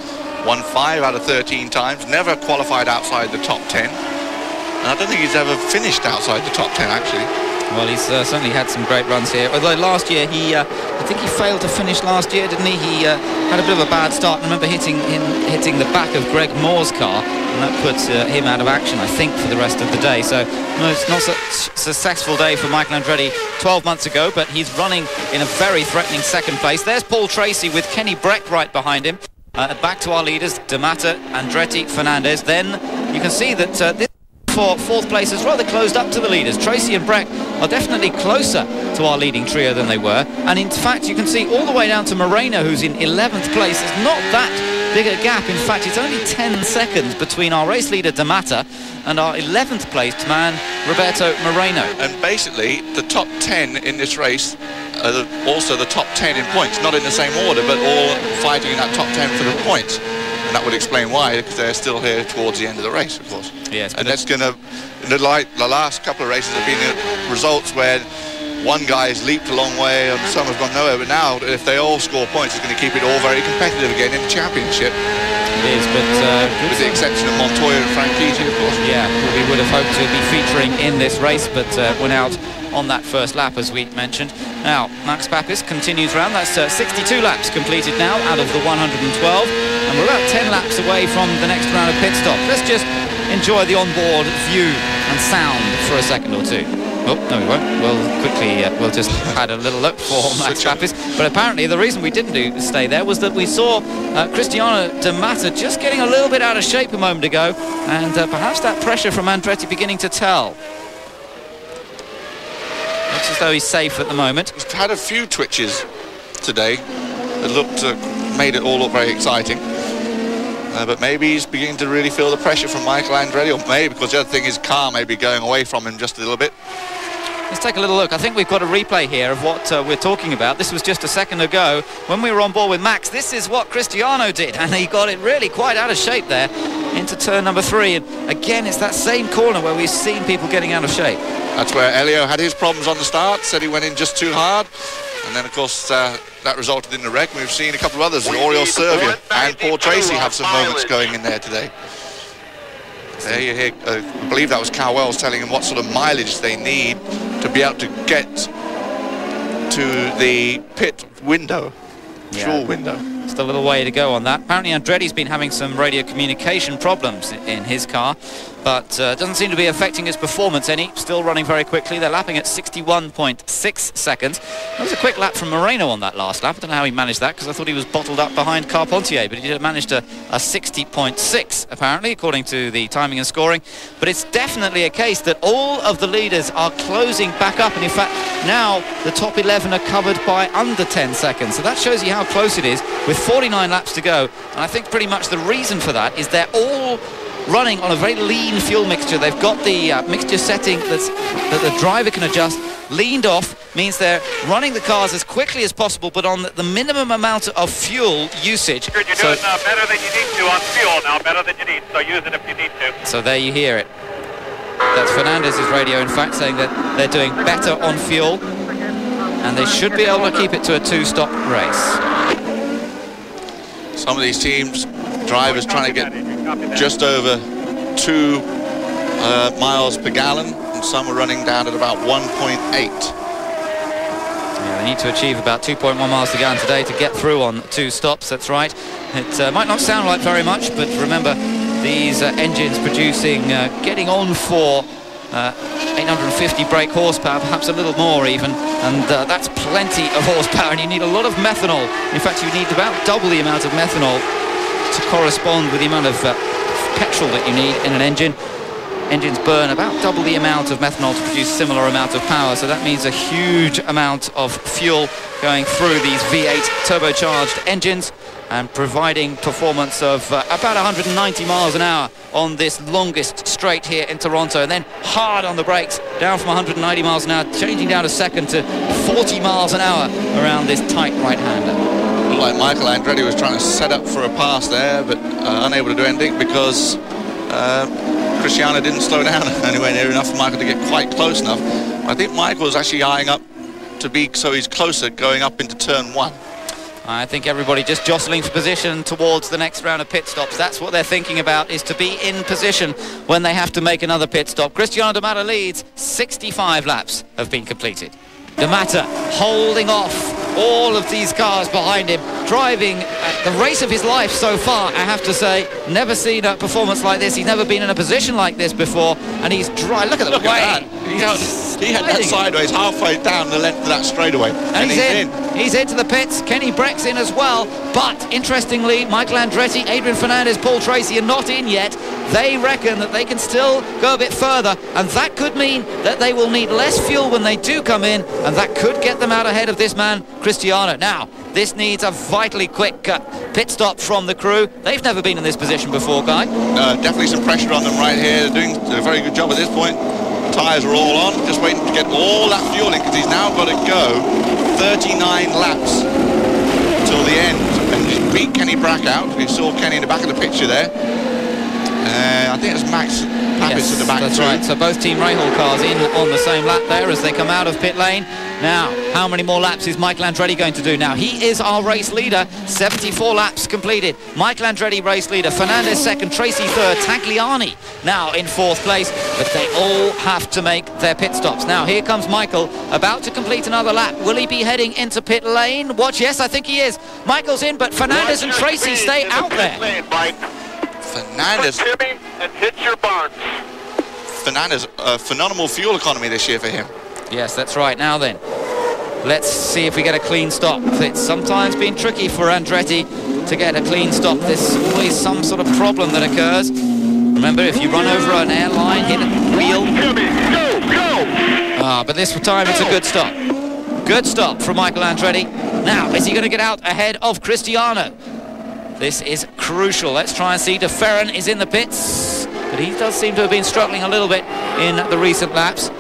won 5 out of 13 times, never qualified outside the top 10, and I don't think he's ever finished outside the top 10 actually. Well, he's certainly had some great runs here. Although last year I think he failed to finish last year, didn't he? He had a bit of a bad start. I remember hitting the back of Greg Moore's car, and that puts him out of action, I think, for the rest of the day. So no, it's not such a successful day for Michael Andretti 12 months ago, but he's running in a very threatening second place. There's Paul Tracy with Kenny Breck right behind him. Back to our leaders, de Matta, Andretti, Fernandez. Then you can see that this for 4th place is rather closed up to the leaders. Tracy and Breck are definitely closer to our leading trio than they were, and in fact you can see all the way down to Moreno, who's in 11th place. There's not that big a gap. In fact, it's only 10 seconds between our race leader de Matta and our 11th placed man Roberto Moreno. And basically the top 10 in this race are also the top 10 in points, not in the same order, but all fighting in that top 10 for the points. And that would explain why, because they're still here towards the end of the race, of course. Yes, and that's going to, the last couple of races have been results where one guy has leaped a long way and some have gone nowhere, but now if they all score points, it's going to keep it all very competitive again in the championship. It is, but with the exception of Montoya and Franchitti, of course. Yeah, we would have hoped to be featuring in this race, but went out on that first lap, as we mentioned. Now, Max Papis continues round. That's 62 laps completed now out of the 112. And we're about 10 laps away from the next round of pit stop. Let's just enjoy the onboard view and sound for a second or two. Oh, no, we won't. We'll quickly, we'll just had a little look for Max Papis. But apparently the reason we didn't stay there was that we saw Cristiano de Matta just getting a little bit out of shape a moment ago. And perhaps that pressure from Andretti beginning to tell. Looks as though he's safe at the moment. He's had a few twitches today that looked, made it all look very exciting. But maybe he's beginning to really feel the pressure from Michael Andretti, or maybe because the other thing, his car may be going away from him just a little bit. Let's take a little look. I think we've got a replay here of what we're talking about. This was just a second ago when we were on board with Max. This is what Cristiano did, and he got it really quite out of shape there into turn number 3. And again, it's that same corner where we've seen people getting out of shape. That's where Elio had his problems on the start, said he went in just too hard. And then, of course, that resulted in the wreck. We've seen a couple of others, Oriol Servia and Paul Tracy, have some moments going in there today. There you hear, I believe that was Cal Wells telling him what sort of mileage they need to be able to get to the pit window, fuel window. Just a little way to go on that. Apparently Andretti's been having some radio communication problems in his car, but doesn't seem to be affecting his performance any. Still running very quickly. They're lapping at 61.6 seconds. That was a quick lap from Moreno on that last lap. I don't know how he managed that, because I thought he was bottled up behind Carpentier, but he did manage a 60.6 apparently, according to the timing and scoring. But it's definitely a case that all of the leaders are closing back up, and in fact now the top 11 are covered by under 10 seconds. So that shows you how close it is, with 49 laps to go. And I think pretty much the reason for that is they're all running on a very lean fuel mixture. They've got the mixture setting that the driver can adjust. Leaned off means they're running the cars as quickly as possible, but on the minimum amount of fuel usage. You're doing better than you need to on fuel now, better than you need, so use it if you need to. So there you hear it. That's Fernandez's radio, in fact, saying that they're doing better on fuel, and they should be able to keep it to a 2-stop race. Some of these teams, drivers trying to get just over 2 miles per gallon, and some are running down at about 1.8. Yeah, they need to achieve about 2.1 miles per gallon today to get through on 2 stops, that's right. It might not sound like very much, but remember, these engines producing, getting on for 850 brake horsepower, perhaps a little more even, and that's plenty of horsepower, and you need a lot of methanol. In fact, you need about double the amount of methanol to correspond with the amount of petrol that you need in an engine. Engines burn about double the amount of methanol to produce similar amount of power, so that means a huge amount of fuel going through these V8 turbocharged engines and providing performance of about 190 miles an hour on this longest straight here in Toronto, and then hard on the brakes, down from 190 miles an hour, changing down a second to 40 miles an hour around this tight right-hander. Like Michael Andretti was trying to set up for a pass there, but unable to do anything because Cristiano didn't slow down anywhere near enough for Michael to get quite close enough. I think Michael was actually eyeing up to be so he's closer going up into turn 1. I think everybody just jostling for position towards the next round of pit stops. That's what they're thinking about, is to be in position when they have to make another pit stop. Cristiano de Matta leads. 65 laps have been completed. De Matta holding off all of these cars behind him, driving the race of his life so far, I have to say. Never seen a performance like this. He's never been in a position like this before, and he's dry. Look at the way. He had that sideways halfway down the length of that straightaway. And he's in. He's into the pits. Kenny Breck's in as well. But interestingly, Michael Andretti, Adrian Fernandez, Paul Tracy are not in yet. They reckon that they can still go a bit further, and that could mean that they will need less fuel when they do come in, and that could get them out ahead of this man, Cristiano. Now, this needs a vitally quick pit stop from the crew. They've never been in this position before, Guy. Definitely some pressure on them right here. They're doing a very good job at this point. Tyres are all on, just waiting to get all that fuel in, because he's now got to go 39 laps till the end and just beat Kenny Brack out. We saw Kenny in the back of the picture there. I think it's Max Papis at the back. That's too. right. So both Team Rahal cars in on the same lap there as they come out of pit lane. Now, how many more laps is Michael Andretti going to do now? He is our race leader. 74 laps completed. Michael Andretti race leader. Fernandez second. Tracy third. Tagliani now in fourth place. But they all have to make their pit stops. Now, here comes Michael, about to complete another lap. Will he be heading into pit lane? Watch, yes, I think he is. Michael's in, but Fernandez and Tracy stay out there. Fernandez. And hit your barns. Fernandez, phenomenal fuel economy this year for him. Yes, that's right. Now then, let's see if we get a clean stop. It's sometimes been tricky for Andretti to get a clean stop. There's always some sort of problem that occurs. Remember, if you run over an airline, hit a wheel. But this time it's a good stop. Good stop from Michael Andretti. Now, is he going to get out ahead of Cristiano? This is crucial. Let's try and see. De Ferran is in the pits, but he does seem to have been struggling a little bit in the recent laps.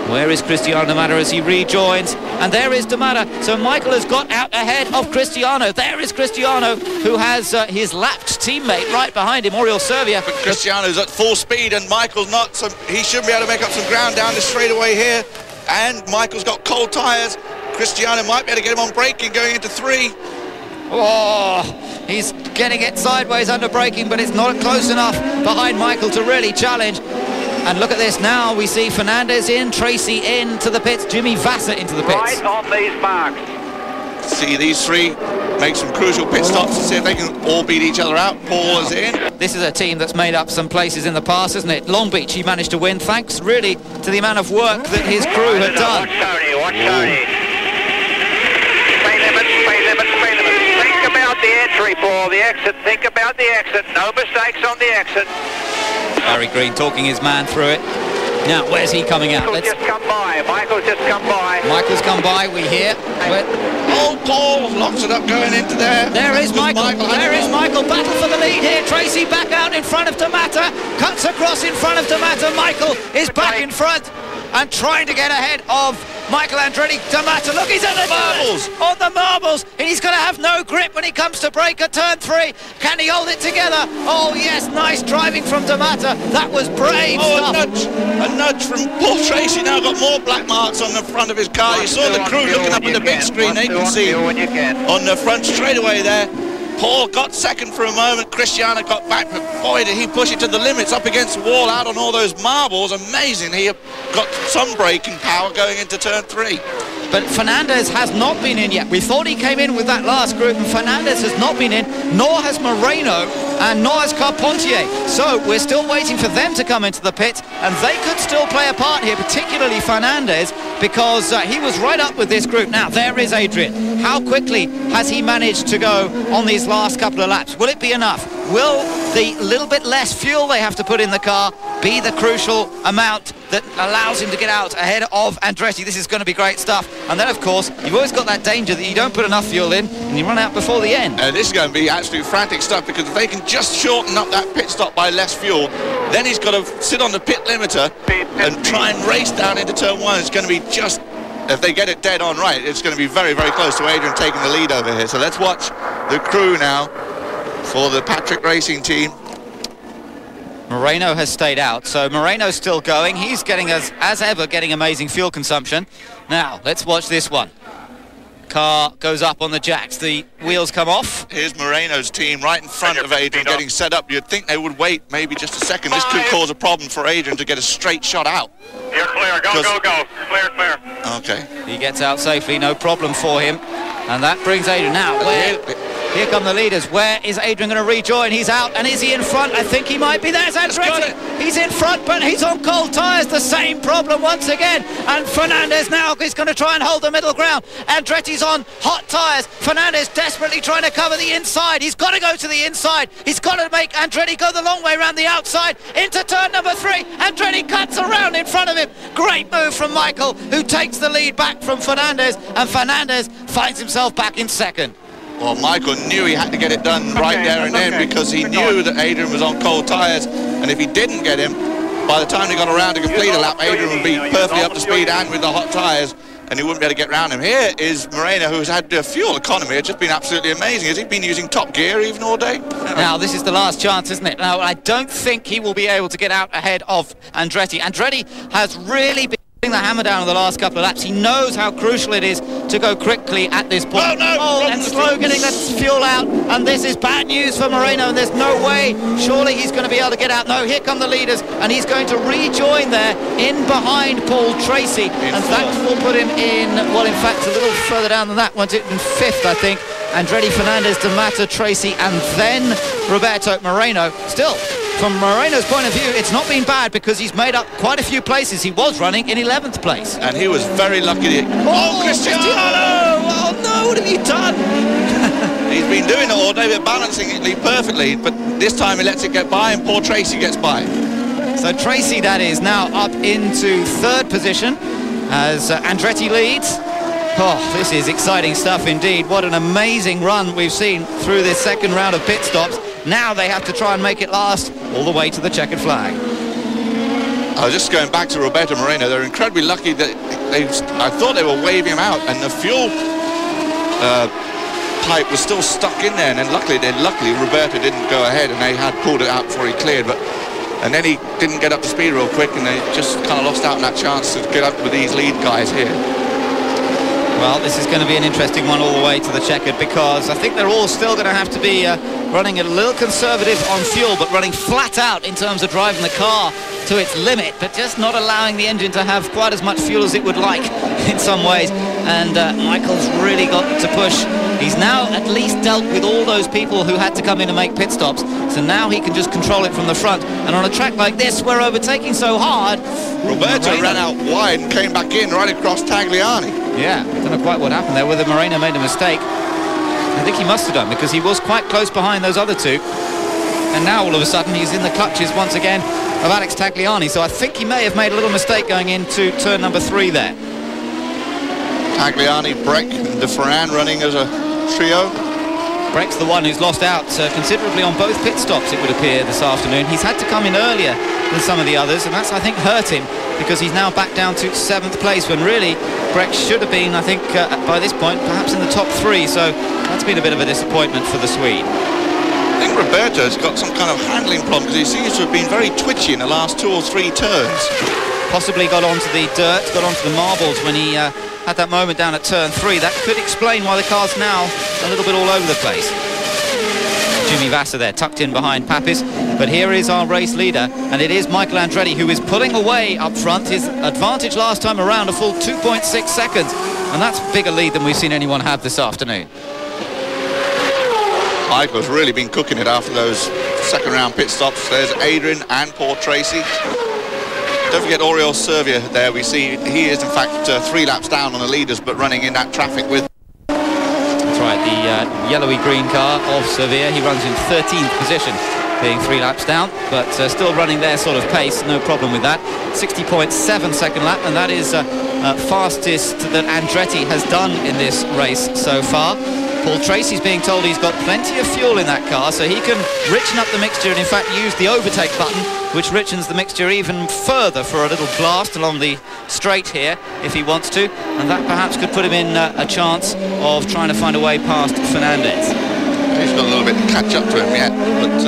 Where is Cristiano Matta as he rejoins? And there is De Matta. So Michael has got out ahead of Cristiano. There is Cristiano, who has his lapped teammate right behind him, Oriol Servia. But Cristiano's at full speed and Michael's not, so he should be able to make up some ground down the straightaway here. And Michael's got cold tyres. Cristiano might be able to get him on braking going into 3. Oh, he's getting it sideways under braking, but it's not close enough behind Michael to really challenge. And look at this now, we see Fernandez in, Tracy into the pits, Jimmy Vasser into the pits. Right on these marks. See these three make some crucial pit stops to see if they can all beat each other out. Paul is in. This is a team that's made up some places in the past, isn't it? Long Beach he managed to win, thanks really to the amount of work that his crew had done. Watch Tony. Speed limit. Think about the entry, Paul, the exit. Think about the exit. No mistakes on the exit. Harry Green talking his man through it. Now, where's he coming out? Michael's just come by. Michael's come by, we hear. Oh, Paul locks it up going into there. There is Michael. There is Michael. Battle for the lead here. Tracy back out in front of De Matta. Cuts across in front of De Matta. Michael is back in front and trying to get ahead of Michael Andretti. De Matta, look, he's on the marbles. On the marbles. And he's going to have no grip when he comes to brake at turn 3. Can he hold it together? Oh, yes, nice driving from De Matta. That was brave stuff. A nudge from Paul Tracy. Now got more black marks on the front of his car. You saw the crew looking up at the big screen. They can see on the front straightaway there. Paul got second for a moment. Cristiano got back, but boy, did he push it to the limits, up against the wall, out on all those marbles. Amazing. He got some braking power going into turn 3. But Fernandez has not been in yet. We thought he came in with that last group, and Fernandez has not been in, nor has Moreno, and nor has Carpentier. So we're still waiting for them to come into the pit, and they could still play a part here, particularly Fernandez, because he was right up with this group. Now, there is Adrian. How quickly has he managed to go on these last couple of laps? Will it be enough? Will the little bit less fuel they have to put in the car be the crucial amount that allows him to get out ahead of Andretti? This is going to be great stuff. And then, of course, you've always got that danger that you don't put enough fuel in and you run out before the end. This is going to be absolute frantic stuff, because if they can just shorten up that pit stop by less fuel, then he's got to sit on the pit limiter and try and race down into turn 1. It's going to be just, if they get it dead on right, it's going to be very, very close to Adrian taking the lead over here. So let's watch the crew now for the Patrick Racing team. Moreno has stayed out, so Moreno's still going. He's getting, as ever, getting amazing fuel consumption. Now, let's watch this one. Car goes up on the jacks, the wheels come off. Here's Moreno's team right in front of Adrian getting set up. You'd think they would wait maybe just a second. This could cause a problem for Adrian to get a straight shot out. You're clear, go. Clear. Okay. He gets out safely, no problem for him. And that brings Adrian now. Here come the leaders. Where is Adrian going to rejoin? He's out, and is he in front? I think he might be. There's Andretti. He's in front, but he's on cold tyres. The same problem once again. And Fernandez now is going to try and hold the middle ground. Andretti's on hot tyres. Fernandez desperately trying to cover the inside. He's got to go to the inside. He's got to make Andretti go the long way around the outside into turn number 3. Andretti cuts around in front of him. Great move from Michael, who takes the lead back from Fernandez, and Fernandez finds himself back in second. Well, Michael knew he had to get it done right there and then, because he knew that Adrian was on cold tyres, and if he didn't get him, by the time he got around to complete a lap, Adrian would be perfectly up to speed and with the hot tyres, and he wouldn't be able to get around him. Here is Moreno, who's had the fuel economy. It's just been absolutely amazing. Has he been using top gear even all day? Now, this is the last chance, isn't it? Now, I don't think he will be able to get out ahead of Andretti. Andretti has really been the hammer down in the last couple of laps. He knows how crucial it is to go quickly at this point. Oh, no! And slow getting that fuel out, and this is bad news for Moreno, and there's no way, surely he's going to be able to get out. No, here come the leaders, and he's going to rejoin there in behind Paul Tracy, and that will put him in, well, in fact, a little further down than that, went it in 5th, I think. Andretti, Fernandez, Matta, Tracy, and then Roberto Moreno. Still, from Moreno's point of view, it's not been bad because he's made up quite a few places. He was running in 11th place. And he was very lucky. Oh, Cristiano! Oh, no, what have you done? He's been doing it all day, but balancing it perfectly, but this time he lets it get by, and poor Tracy gets by. So Tracy, that is, now up into 3rd position as Andretti leads. Oh, this is exciting stuff indeed. What an amazing run we've seen through this second round of pit stops. Now they have to try and make it last all the way to the checkered flag. I was just going back to Roberto Moreno. They're incredibly lucky that I thought they were waving him out, and the fuel pipe was still stuck in there, and then luckily Roberto didn't go ahead, and they had pulled it out before he cleared, and then he didn't get up to speed real quick, and they just kind of lost out on that chance to get up with these lead guys here. Well, this is going to be an interesting one all the way to the checkered, because I think they're all still going to have to be running a little conservative on fuel, but running flat out in terms of driving the car to its limit, but just not allowing the engine to have quite as much fuel as it would like in some ways. And Michael's really got to push. He's now at least dealt with all those people who had to come in and make pit stops, so now he can just control it from the front. And on a track like this, where overtaking so hard, Roberto ran out wide and came back in right across Tagliani. Yeah, I don't know quite what happened there, whether Moreno made a mistake. I think he must have done, because he was quite close behind those other two. And now all of a sudden he's in the clutches once again of Alex Tagliani, so I think he may have made a little mistake going into turn number 3 there. Tagliani, Breck, and De Ferran running as a trio. Breck's the one who's lost out considerably on both pit stops, it would appear, this afternoon. He's had to come in earlier than some of the others, and that's, I think, hurt him, because he's now back down to 7th place, when really Breck should have been, I think, by this point, perhaps in the top 3, so that's been a bit of a disappointment for the Swede. I think Roberto's got some kind of handling problem, because he seems to have been very twitchy in the last 2 or 3 turns. Possibly got onto the dirt, got onto the marbles when he had that moment down at turn 3. That could explain why the car's now a little bit all over the place. Jimmy Vasser there, tucked in behind Papis. But here is our race leader, and it is Michael Andretti, who is pulling away up front. His advantage last time around, a full 2.6 seconds. And that's a bigger lead than we've seen anyone have this afternoon. Michael's really been cooking it after those second round pit stops. There's Adrian and poor Tracy. Don't forget Oriol Servia there. We see he is in fact 3 laps down on the leaders, but running in that traffic with. That's right, the yellowy green car of Servia. He runs in 13th position, being 3 laps down, but still running their sort of pace, no problem with that. 60.7 second lap, and that is fastest that Andretti has done in this race so far. Paul Tracy's being told he's got plenty of fuel in that car, so he can richen up the mixture and in fact use the overtake button, which richens the mixture even further for a little blast along the straight here if he wants to, and that perhaps could put him in a chance of trying to find a way past Fernandez. He's got a little bit to catch up to him yet, but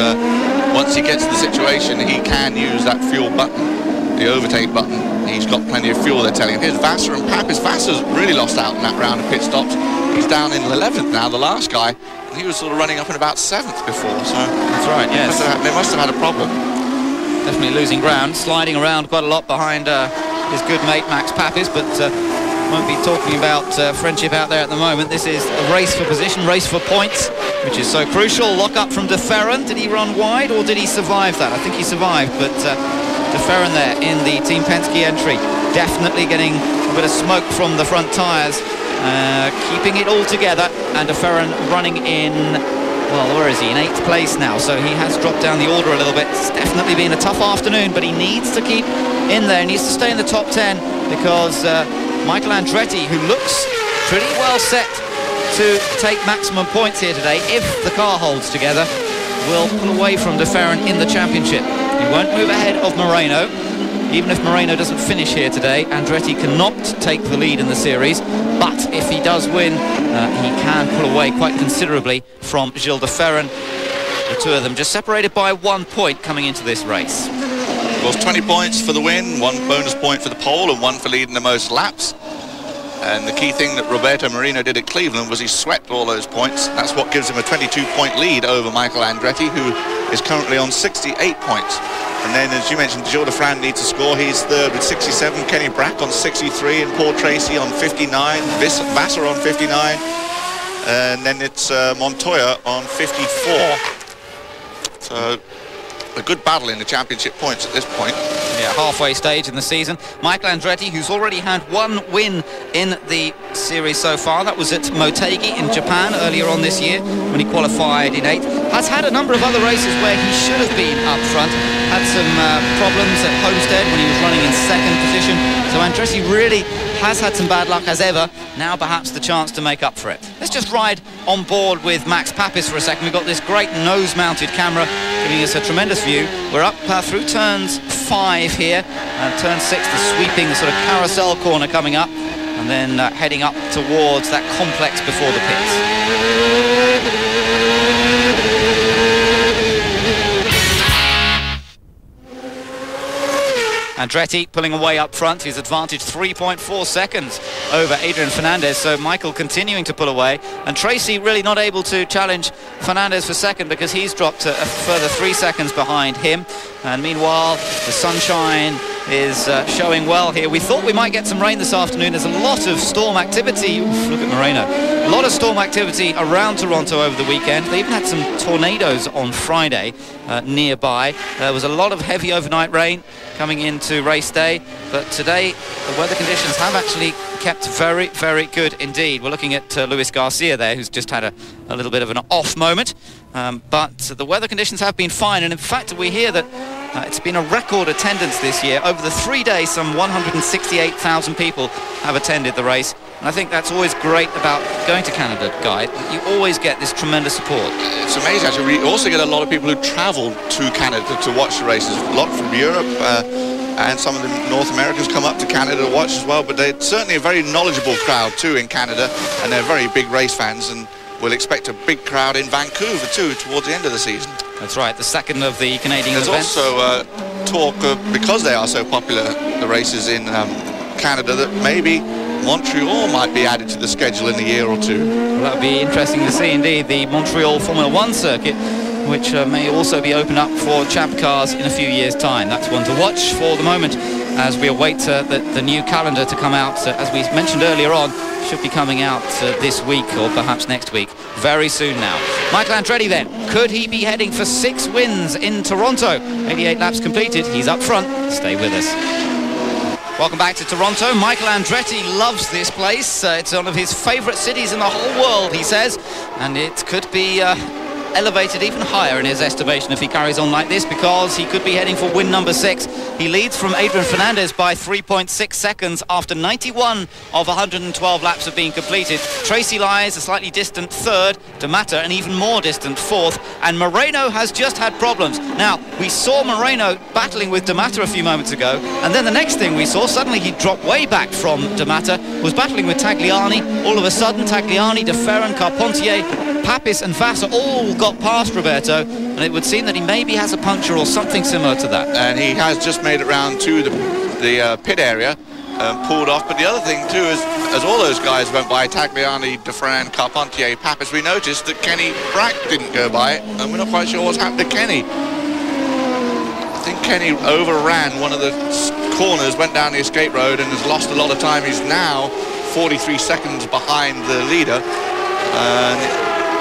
once he gets the situation, he can use that fuel button, the overtake button. He's got plenty of fuel, they're telling him. Here's Vasser and Papis. Vasser's really lost out in that round of pit stops. He's down in 11th now, the last guy, and he was sort of running up in about 7th before, so. That's right, yes. They must have had a problem. Definitely losing ground, sliding around quite a lot behind his good mate Max Papis, but won't be talking about friendship out there at the moment. This is a race for position, race for points, which is so crucial. Lock up from De Ferran. Did he run wide or did he survive that? I think he survived, but De Ferran there in the Team Penske entry, definitely getting a bit of smoke from the front tyres. Keeping it all together, and De Ferran running in, well, where is he? In 8th place now, so he has dropped down the order a little bit. It's definitely been a tough afternoon, but he needs to keep in there. He needs to stay in the top 10, because Michael Andretti, who looks pretty well set to take maximum points here today, if the car holds together, will pull away from De Ferran in the championship. He won't move ahead of Moreno. Even if Moreno doesn't finish here today, Andretti cannot take the lead in the series, but if he does win, he can pull away quite considerably from Gilles de Ferran. The two of them just separated by 1 point coming into this race. course, 20 points for the win, 1 bonus point for the pole, and 1 for leading the most laps. And the key thing that Roberto Moreno did at Cleveland was he swept all those points. That's what gives him a 22-point lead over Michael Andretti, who is currently on 68 points. And then, as you mentioned, Gilles de Frand needs to score. He's third with 67. Kenny Brack on 63, and Paul Tracy on 59. Vassar on 59. And then it's Montoya on 54. So a good battle in the championship points at this point. Yeah, halfway stage in the season. Michael Andretti, who's already had 1 win in the series so far. That was at Motegi in Japan earlier on this year when he qualified in 8th. Has had a number of other races where he should have been up front. Had some problems at Homestead when he was running in 2nd position. So Andretti really has had some bad luck as ever. Now perhaps the chance to make up for it. Let's just ride on board with Max Papis for a second. We've got this great nose-mounted camera giving us a tremendous view. We're up through turns 5 here, and turn 6, the sweeping, the sort of carousel corner coming up, and then heading up towards that complex before the pits. Andretti pulling away up front, his advantage 3.4 seconds over Adrian Fernandez, so Michael continuing to pull away, and Tracy really not able to challenge Fernandez for second because he's dropped a further 3 seconds behind him. And meanwhile the sunshine is showing well here. We thought we might get some rain this afternoon. There's a lot of storm activity. Oof, look at Moreno. A lot of storm activity around Toronto over the weekend. They even had some tornadoes on Friday nearby. There was a lot of heavy overnight rain coming into race day, but today the weather conditions have actually kept very, very good indeed. We're looking at Luis Garcia there, who's just had a little bit of an off moment, but the weather conditions have been fine, and in fact we hear that it's been a record attendance this year. Over the 3 days, some 168,000 people have attended the race, and I think that's always great about going to Canada, Guy. You always get this tremendous support. It's amazing, actually. We also get a lot of people who travel to Canada to watch the races. A lot from Europe, and some of the North Americans come up to Canada to watch as well. But they're certainly a very knowledgeable crowd too in Canada, and they're very big race fans, and we'll expect a big crowd in Vancouver too towards the end of the season. That's right, the second of the Canadian There's events. also talk because they are so popular, the races in Canada, that maybe Montreal might be added to the schedule in a year or two. Well, that would be interesting to see indeed. The Montreal Formula 1 circuit, which may also be open up for champ cars in a few years' time. That's one to watch for the moment as we await the new calendar to come out. As we mentioned earlier on, should be coming out this week or perhaps next week, very soon now. Michael Andretti then, could he be heading for 6 wins in Toronto? 88 laps completed, he's up front. Stay with us. Welcome back to Toronto. Michael Andretti loves this place. It's one of his favourite cities in the whole world, he says, and it could be elevated even higher in his estimation if he carries on like this, because he could be heading for win number 6. He leads from Adrian Fernandez by 3.6 seconds after 91 of 112 laps have been completed. Tracy lies a slightly distant 3rd, de Matta an even more distant 4th, and Moreno has just had problems. Now, we saw Moreno battling with de Matta a few moments ago, and then the next thing we saw, suddenly he dropped way back from de Matta, was battling with Tagliani. All of a sudden, Tagliani, De Ferran, Carpentier, Papis and Vassar all got past Roberto, and it would seem that he maybe has a puncture or something similar to that. And he has just made it round to the pit area, pulled off. But the other thing too is, as all those guys went by, Tagliani, De Ferran, Carpentier, Papis, we noticed that Kenny Brack didn't go by, and we're not quite sure what's happened to Kenny. I think Kenny overran one of the corners, went down the escape road, and has lost a lot of time. He's now 43 seconds behind the leader, and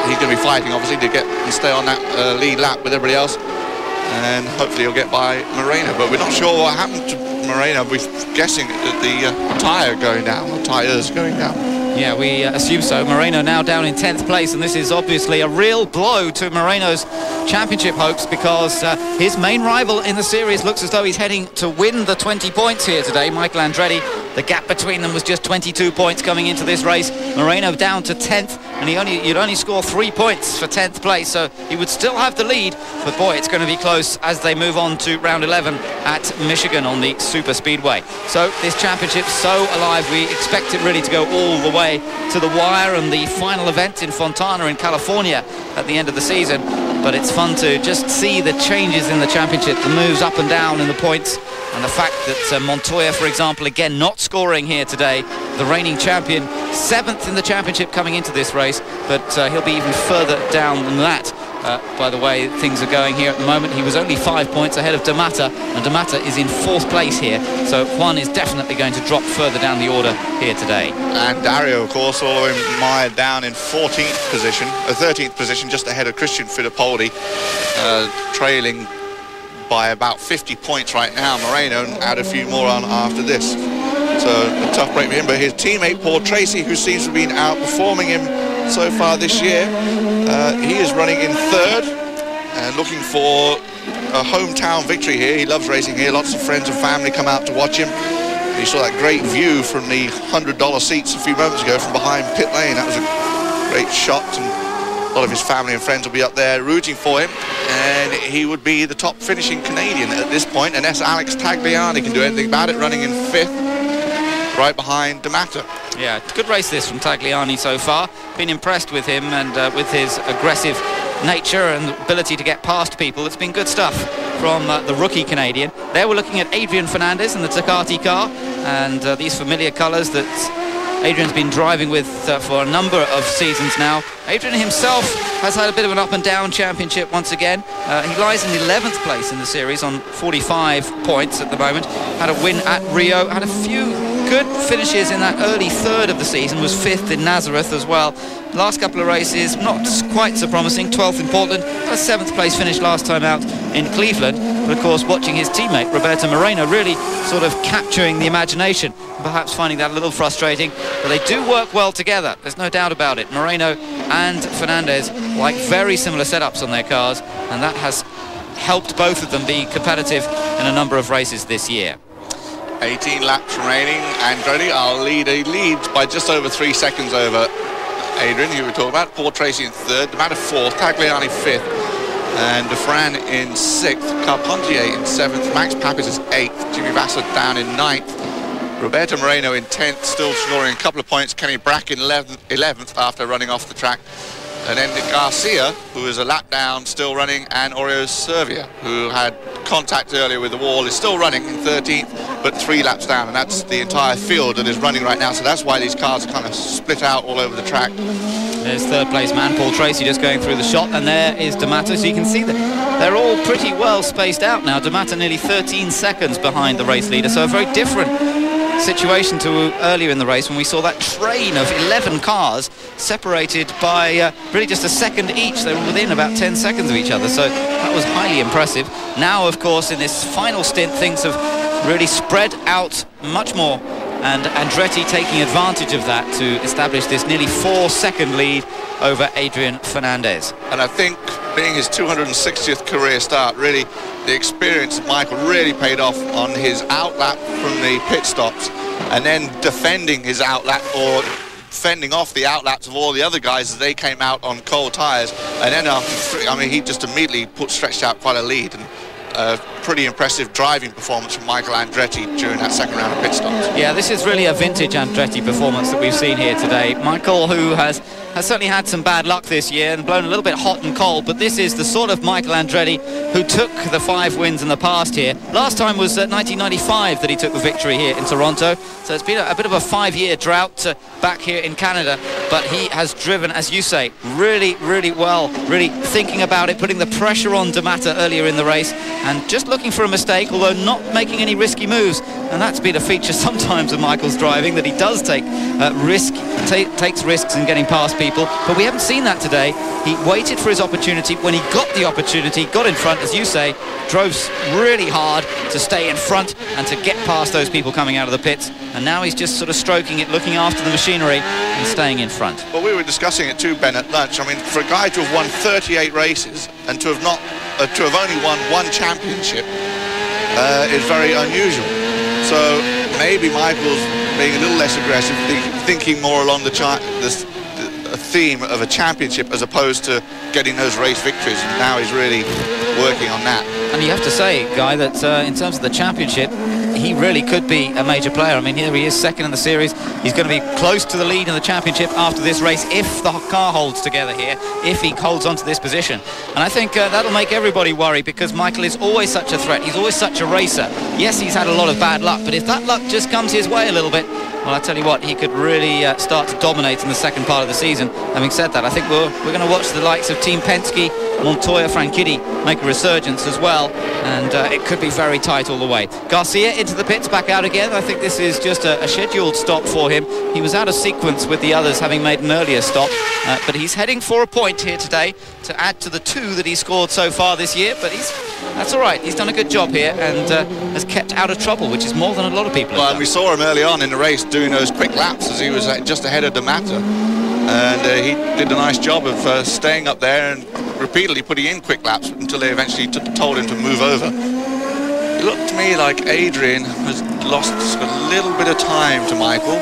he's going to be fighting, obviously, to get and stay on that lead lap with everybody else, and hopefully he'll get by Moreno. But we're not sure what happened to Moreno. We're guessing that the tyre going down, or tyres going down. Yeah, we assume so. Moreno now down in 10th place, and this is obviously a real blow to Moreno's championship hopes, because his main rival in the series looks as though he's heading to win the 20 points here today. Michael Andretti, the gap between them was just 22 points coming into this race. Moreno down to 10th, and you'd only score 3 points for 10th place, so he would still have the lead, but boy, it's going to be close as they move on to round 11 at Michigan on the super speedway. So this championship's so alive, we expect it really to go all the way to the wire, and the final event in Fontana in California at the end of the season. but it's fun to just see the changes in the championship, the moves up and down in the points, and the fact that Montoya, for example, again not scoring here today, the reigning champion, 7th in the championship coming into this race, but he'll be even further down than that. By the way things are going here at the moment. He was only 5 points ahead of Matta, and Matta is in 4th place here, so Juan is definitely going to drop further down the order here today. And Dario, of course, all the way mired down in 14th position, 13th position, just ahead of Christian Fittipaldi, trailing by about 50 points right now. Moreno, and add a few more on after this. So a tough break for him, but his teammate Paul Tracy, who seems to have been outperforming him so far this year, he is running in 3rd and looking for a hometown victory here. He loves racing here. Lots of friends and family come out to watch him. You saw that great view from the $100 seats a few moments ago from behind pit lane. That was a great shot, and a lot of his family and friends will be up there rooting for him, and he would be the top finishing Canadian at this point, unless Alex Tagliani can do anything about it, running in 5th, right behind Matta. Yeah, good race this from Tagliani so far. Been impressed with him and with his aggressive nature and ability to get past people. It's been good stuff from the rookie Canadian. There we're looking at Adrian Fernandez in the Ducati car, and these familiar colours that Adrian's been driving with for a number of seasons now. Adrian himself has had a bit of an up and down championship once again. He lies in 11th place in the series on 45 points at the moment. Had a win at Rio, had a few good finishes in that early 3rd of the season, was 5th in Nazareth as well. Last couple of races not quite so promising. 12th in Portland, a 7th place finish last time out in Cleveland, but of course watching his teammate Roberto Moreno really sort of capturing the imagination, perhaps finding that a little frustrating, but they do work well together, there's no doubt about it. Moreno and Fernandez like very similar setups on their cars, and that has helped both of them be competitive in a number of races this year. 18 laps remaining. Andretti leads by just over 3 seconds over Adrian, who we were talking about. Paul Tracy in 3rd, Matta 4th, Tagliani 5th, and Dufran in 6th, Carpentier in 7th, Max Papis is 8th, Jimmy Vasser down in 9th, Roberto Moreno in 10th, still scoring a couple of points, Kenny Brack in 11th after running off the track, and then Garcia, who is a lap down, still running, and Oreo Servia, who had contact earlier with the wall, is still running in 13th, but 3 laps down, and that's the entire field that is running right now, so that's why these cars are kind of split out all over the track. There's 3rd place man Paul Tracy just going through the shot, and there is Matta, so you can see that they're all pretty well spaced out now. Matta nearly 13 seconds behind the race leader, so a very different situation to earlier in the race when we saw that train of 11 cars separated by really just a second each. They were within about 10 seconds of each other, so that was highly impressive. Now, of course, in this final stint, things have really spread out much more, and Andretti taking advantage of that to establish this nearly 4-second lead over Adrian Fernandez. And I think being his 260th career start, really the experience of Michael really paid off on his outlap from the pit stops, and then defending his outlap, or fending off the outlaps of all the other guys as they came out on cold tyres, and then after 3, I mean, he just immediately stretched out quite a lead, and pretty impressive driving performance from Michael Andretti during that second round of pit stops. Yeah, this is really a vintage Andretti performance that we've seen here today. Michael, who has certainly had some bad luck this year and blown a little bit hot and cold, but this is the sort of Michael Andretti who took the 5 wins in the past here. Last time was 1995 that he took the victory here in Toronto, so it's been a bit of a 5-year drought back here in Canada, but he has driven, as you say, really, really well, really thinking about it, putting the pressure on Matta earlier in the race, and just looking for a mistake, although not making any risky moves. And that's been a feature sometimes of Michael's driving, that he does take takes risks in getting past people, but we haven't seen that today. He waited for his opportunity. When he got the opportunity, got in front, as you say, drove really hard to stay in front and to get past those people coming out of the pits, and now he's just sort of stroking it, looking after the machinery and staying in front. Well, we were discussing it too, Ben, at lunch. I mean, for a guy to have won 38 races and to have only won 1 championship is very unusual. So maybe Michael's being a little less aggressive, thinking more along the theme of a championship as opposed to getting those race victories, and now he's really working on that. And you have to say, Guy, that in terms of the championship, he really could be a major player. I mean, here he is, second in the series. He's going to be close to the lead in the championship after this race if the car holds together here, if he holds on to this position. And I think that'll make everybody worry, because Michael is always such a threat. He's always such a racer. Yes, he's had a lot of bad luck, but if that luck just comes his way a little bit, well, I tell you what, he could really start to dominate in the second part of the season. Having said that, I think we're going to watch the likes of Team Penske, Montoya, Franchitti make a resurgence as well, and it could be very tight all the way. Garcia into the pits, back out again. I think this is just a scheduled stop for him. He was out of sequence with the others, having made an earlier stop, but he's heading for a point here today to add to the 2 that he scored so far this year. But that's all right. He's done a good job here and has kept out of trouble, which is more than a lot of people have done. We saw him early on in the race doing those quick laps as he was just ahead of Matta, and he did a nice job of staying up there and repeatedly putting in quick laps until they eventually told him to move over. It looked to me like Adrian has lost a little bit of time to Michael,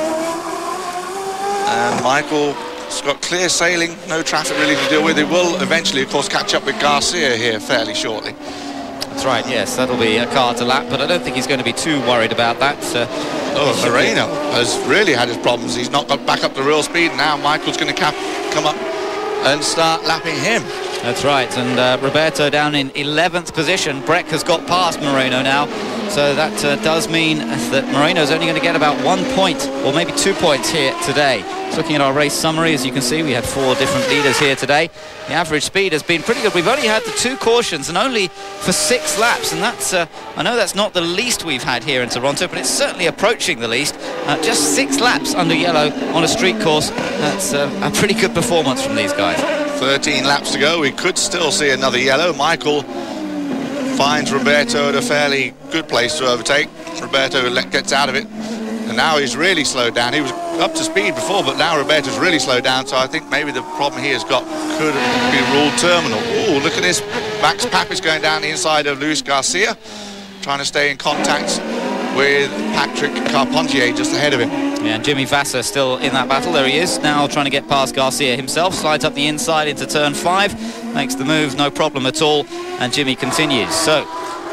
and Michael's got clear sailing, no traffic really to deal with. He will eventually, of course, catch up with Garcia here fairly shortly. That's right, yes, that'll be a car to lap, but I don't think he's going to be too worried about that. Moreno has really had his problems. He's not got back up to real speed. Now Michael's going to come up and start lapping him. That's right, and Roberto down in 11th position. Breck has got past Moreno now, so that does mean that Moreno's only going to get about 1 point, or maybe 2 points here today. Looking at our race summary, as you can see, we had 4 different leaders here today. The average speed has been pretty good. We've only had the 2 cautions and only for 6 laps, and that's I know that's not the least we've had here in Toronto, but it's certainly approaching the least. Just 6 laps under yellow on a street course. That's a pretty good performance from these guys. 13 laps to go. We could still see another yellow. Michael finds Roberto at a fairly good place to overtake. Roberto gets out of it, and now he's really slowed down. He was up to speed before, but now Roberto's really slowed down, so I think maybe the problem he has got could be ruled terminal. Oh, look at this. Max Papis going down the inside of Luis Garcia, trying to stay in contact with Patrick Carpentier just ahead of him. Yeah, and Jimmy Vasser still in that battle. There he is, now trying to get past Garcia himself. Slides up the inside into turn 5, makes the move, no problem at all, and Jimmy continues. So,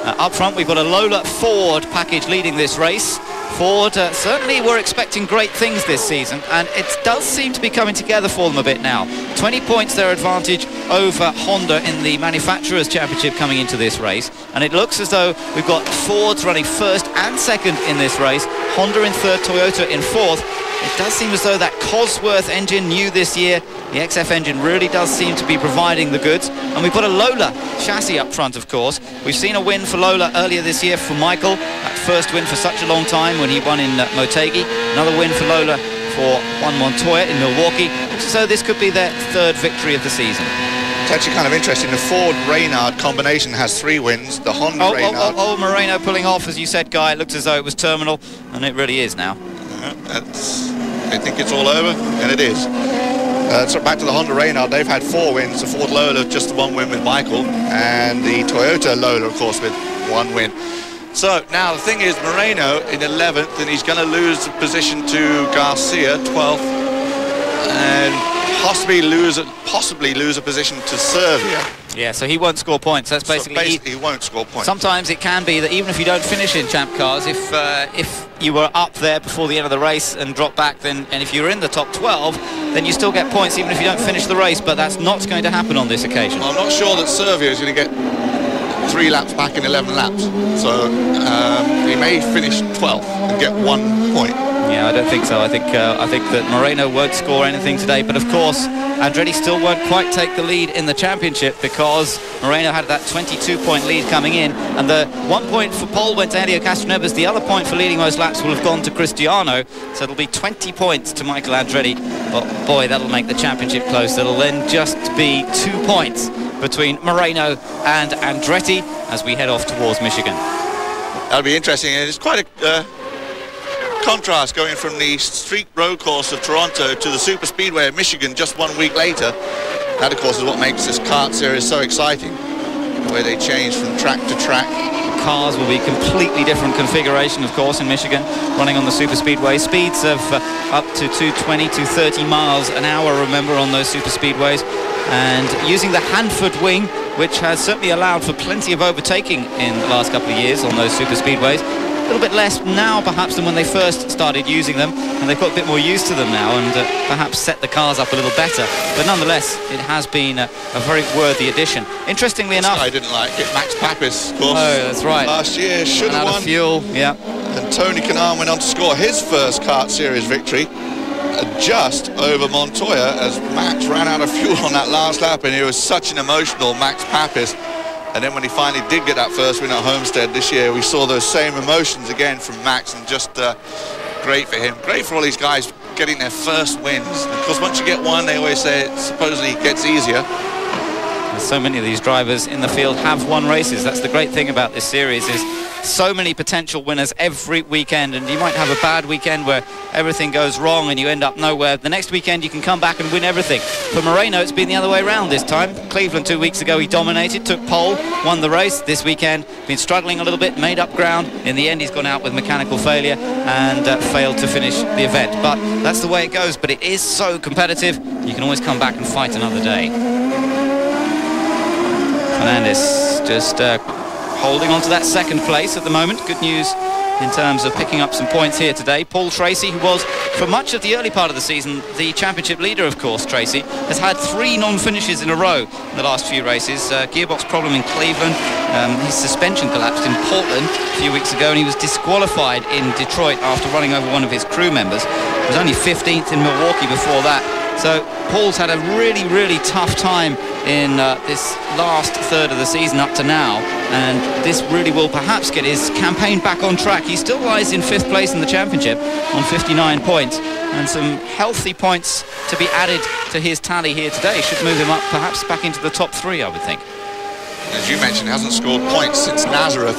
up front we've got a Lola Ford package leading this race. Ford certainly were expecting great things this season, and it does seem to be coming together for them a bit now. 20 points their advantage over Honda in the Manufacturers' Championship coming into this race, and it looks as though we've got Fords running first and second in this race, Honda in third, Toyota in fourth. It does seem as though that Cosworth engine, new this year, the XF engine, really does seem to be providing the goods. And we've got a Lola chassis up front, of course. We've seen a win for Lola earlier this year for Michael, that first win for such a long time when he won in Motegi. Another win for Lola for Juan Montoya in Milwaukee. So this could be their 3rd victory of the season. It's actually kind of interesting. The Ford-Reynard combination has 3 wins. The Honda Reynard... Moreno pulling off, as you said, Guy. It looked as though it was terminal, and it really is now. I think it's all over, and it is. So back to the Honda Reynard. They've had 4 wins. The Ford Lola, just 1 win with Michael, and the Toyota Lola, of course, with 1 win. So now the thing is, Moreno in 11th, and he's going to lose the position to Garcia, 12th, and possibly lose a position to Servia. Yeah, so he won't score points. That's basically he won't score points. Sometimes it can be that even if you don't finish in Champ Cars, if you were up there before the end of the race and drop back, and if you're in the top 12, then you still get points even if you don't finish the race. But that's not going to happen on this occasion. I'm not sure that Servia is going to get 3 laps back in 11 laps, so he may finish 12th and get 1 point. Yeah, I don't think so. I think that Moreno won't score anything today, but of course Andretti still won't quite take the lead in the championship because Moreno had that 22-point lead coming in, and the 1 point for pole went to Helio Castroneves. The other point for leading most laps will have gone to Cristiano, so it'll be 20 points to Michael Andretti. But boy, that'll make the championship close. It'll then just be 2 points between Moreno and Andretti as we head off towards Michigan. That'll be interesting, and it's quite a contrast going from the street road course of Toronto to the super speedway of Michigan just 1 week later. That, of course, is what makes this kart series so exciting, the way they change from track to track. The cars will be completely different configuration, of course, in Michigan, running on the super speedway. Speeds of up to 220 to 30 miles an hour, remember, on those super speedways, and using the Hanford wing, which has certainly allowed for plenty of overtaking in the last couple of years on those super speedways. little bit less now perhaps than when they first started using them, and they've got a bit more used to them now, and perhaps set the cars up a little better. But nonetheless, it has been a very worthy addition. Interestingly enough, I didn't like it. Max Papis, of course. Oh, that's right. Last year should have won. Fuel, yeah. And Tony Kanaan went on to score his first kart series victory just over Montoya as Max ran out of fuel on that last lap, and he was such an emotional Max Papis. And then when he finally did get that first win at Homestead this year, we saw those same emotions again from Max, and just great for him. Great for all these guys getting their first wins. And of course, once you get one, they always say it supposedly gets easier. So many of these drivers in the field have won races. That's the great thing about this series, is so many potential winners every weekend, and you might have a bad weekend where everything goes wrong and you end up nowhere. The next weekend you can come back and win everything. For Moreno, it's been the other way around this time. Cleveland 2 weeks ago, he dominated, took pole, won the race. This weekend, been struggling a little bit, made up ground. In the end, he's gone out with mechanical failure and failed to finish the event. But that's the way it goes. But it is so competitive, you can always come back and fight another day. Fernandez just holding on to that second place at the moment. Good news in terms of picking up some points here today. Paul Tracy, who was for much of the early part of the season the championship leader, of course, Tracy, has had 3 non-finishes in a row in the last few races. Gearbox problem in Cleveland. His suspension collapsed in Portland a few weeks ago, and he was disqualified in Detroit after running over one of his crew members. He was only 15th in Milwaukee before that. So Paul's had a really, really tough time in this last third of the season up to now, and this really will perhaps get his campaign back on track. He still lies in 5th place in the championship on 59 points, and some healthy points to be added to his tally here today should move him up perhaps back into the top 3, I would think. As you mentioned, he hasn't scored points since Nazareth.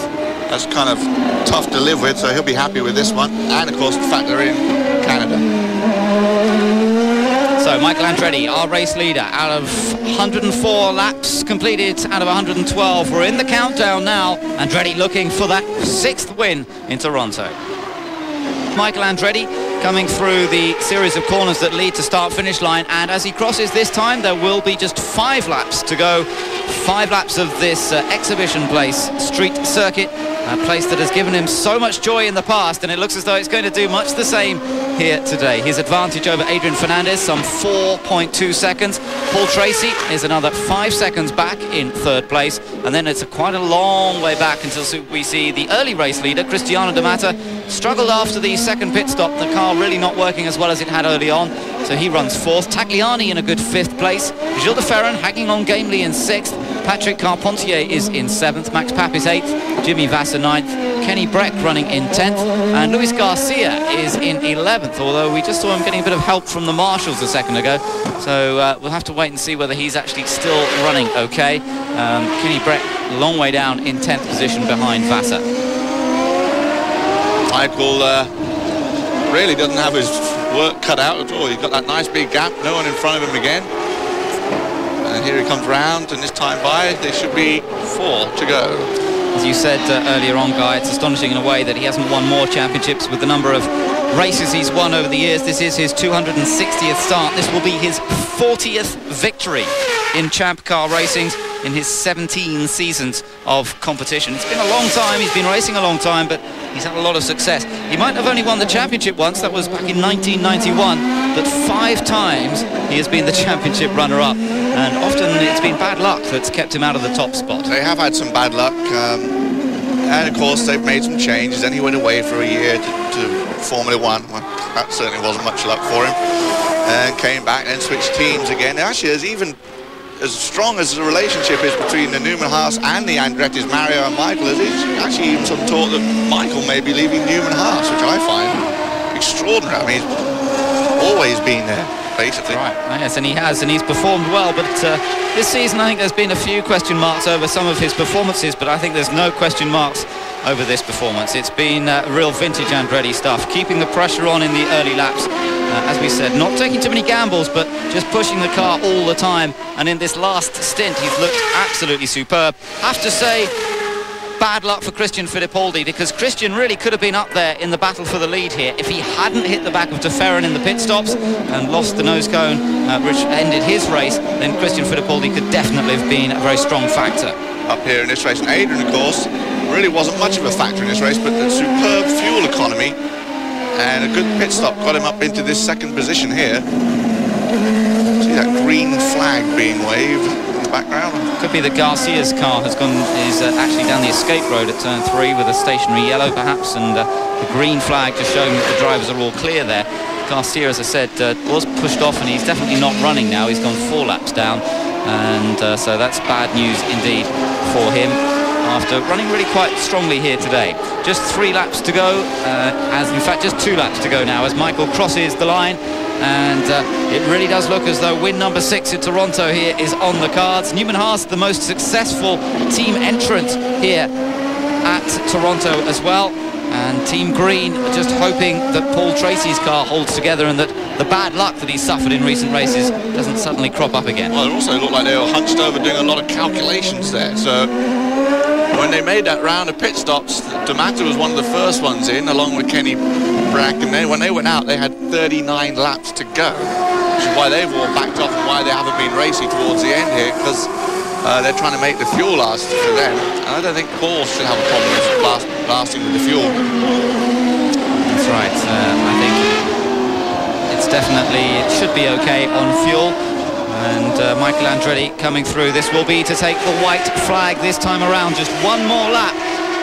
That's kind of tough to live with, so he'll be happy with this one, and of course the fact they're in Canada. So Michael Andretti, our race leader, out of 104 laps completed out of 112. We're in the countdown now. Andretti looking for that 6th win in Toronto. Michael Andretti coming through the series of corners that lead to start-finish line, and as he crosses this time, there will be just 5 laps to go. 5 laps of this exhibition place, street circuit, a place that has given him so much joy in the past, and it looks as though it's going to do much the same here today. His advantage over Adrian Fernandez, some 4.2 seconds. Paul Tracy is another 5 seconds back in 3rd place, and then it's quite a long way back until we see the early race leader, Cristiano Matta, struggled after the second pit stop, the car really not working as well as it had early on, so he runs 4th. Tagliani in a good 5th place. Gilles de Ferran hanging on gamely in 6th. Patrick Carpentier is in 7th. Max Papis 8th. Jimmy Vasser 9th. Kenny Breck running in 10th. And Luis Garcia is in 11th, although we just saw him getting a bit of help from the marshals a second ago. So we'll have to wait and see whether he's actually still running okay. Kenny Breck a long way down in 10th position behind Vasser. Michael Really doesn't have his work cut out at all. He's got that nice big gap, no one in front of him again. And here he comes round, and this time by, there should be 4 to go. As you said earlier on, Guy, it's astonishing in a way that he hasn't won more championships with the number of races he's won over the years. This is his 260th start. This will be his 40th victory in Champ Car racings in his 17 seasons of competition. It's been a long time, he's been racing a long time, but he's had a lot of success. He might have only won the championship once, that was back in 1991, but 5 times he has been the championship runner-up, and often it's been bad luck that's kept him out of the top spot. They have had some bad luck, and of course they've made some changes. Then he went away for a year to Formula One. Well, that certainly wasn't much luck for him, and came back and switched teams again. Actually, there's even as strong as the relationship is between the Newman Haas and the Andretti's, Mario and Michael, there's actually even some talk that Michael may be leaving Newman Haas, which I find extraordinary. I mean, he's always been there, basically. Right, yes, and he has, and he's performed well, but this season I think there's been a few question marks over some of his performances, but I think there's no question marks over this performance. It's been real vintage Andretti stuff, keeping the pressure on in the early laps. As we said, not taking too many gambles, but just pushing the car all the time. And in this last stint, he's looked absolutely superb. Have to say, bad luck for Christian Fittipaldi, because Christian really could have been up there in the battle for the lead here. If he hadn't hit the back of de Ferran in the pit stops and lost the nose cone, which ended his race, then Christian Fittipaldi could definitely have been a very strong factor. Up here in this race, and Adrian, of course, really wasn't much of a factor in this race, but a superb fuel economy and a good pit stop got him up into this second position here. See that green flag being waved in the background. Could be that Garcia's car is actually down the escape road at turn 3 with a stationary yellow perhaps, and the green flag just showing that the drivers are all clear there. Garcia, as I said, was pushed off, and he's definitely not running now. He's gone 4 laps down, and so that's bad news indeed for him after running really quite strongly here today. Just 3 laps to go, as in fact just 2 laps to go now as Michael crosses the line, and it really does look as though win number 6 in Toronto here is on the cards. Newman Haas, the most successful team entrant here at Toronto as well, and Team Green just hoping that Paul Tracy's car holds together and that the bad luck that he's suffered in recent races doesn't suddenly crop up again. Well, it also looked like they were hunched over doing a lot of calculations there, so when they made that round of pit stops, Matta was one of the first ones in, along with Kenny Brack, and then when they went out, they had 39 laps to go, which is why they've all backed off and why they haven't been racing towards the end here, because they're trying to make the fuel last for them. And I don't think Paul should have a problem with lasting with the fuel. That's right. I think it should be okay on fuel. And Michael Andretti coming through. This will be to take the white flag this time around. Just one more lap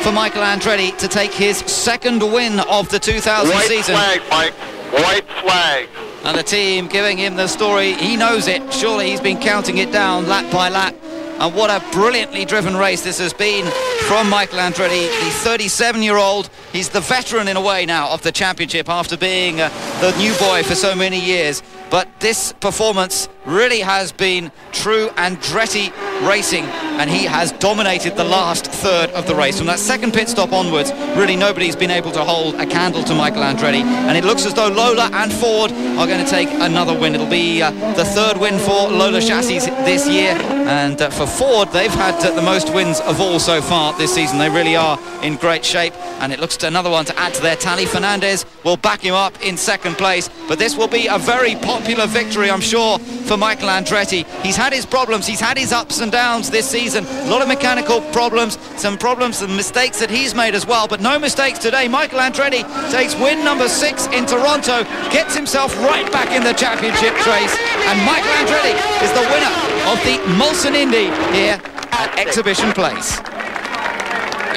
for Michael Andretti to take his second win of the 2000 season. White flag, Mike. White flag. And the team giving him the story. He knows it. Surely he's been counting it down lap by lap. And what a brilliantly driven race this has been from Michael Andretti, the 37-year-old. He's the veteran in a way now of the championship after being the new boy for so many years. But this performance really has been true Andretti racing, and he has dominated the last third of the race. From that second pit stop onwards, really nobody's been able to hold a candle to Michael Andretti, and it looks as though Lola and Ford are going to take another win. It'll be the third win for Lola Chassis this year, and for Ford, they've had the most wins of all so far this season. They really are in great shape, and it looks to another one to add to their tally. Fernandez will back him up in second place, but this will be a very popular victory, I'm sure, for Michael Andretti. He's had his problems, he's had his ups and downs this season, a lot of mechanical problems, some problems and mistakes that he's made as well, but no mistakes today. Michael Andretti takes win number 6 in Toronto, gets himself right back in the championship race, and Michael Andretti is the winner of the Molson Indy here at Exhibition Place.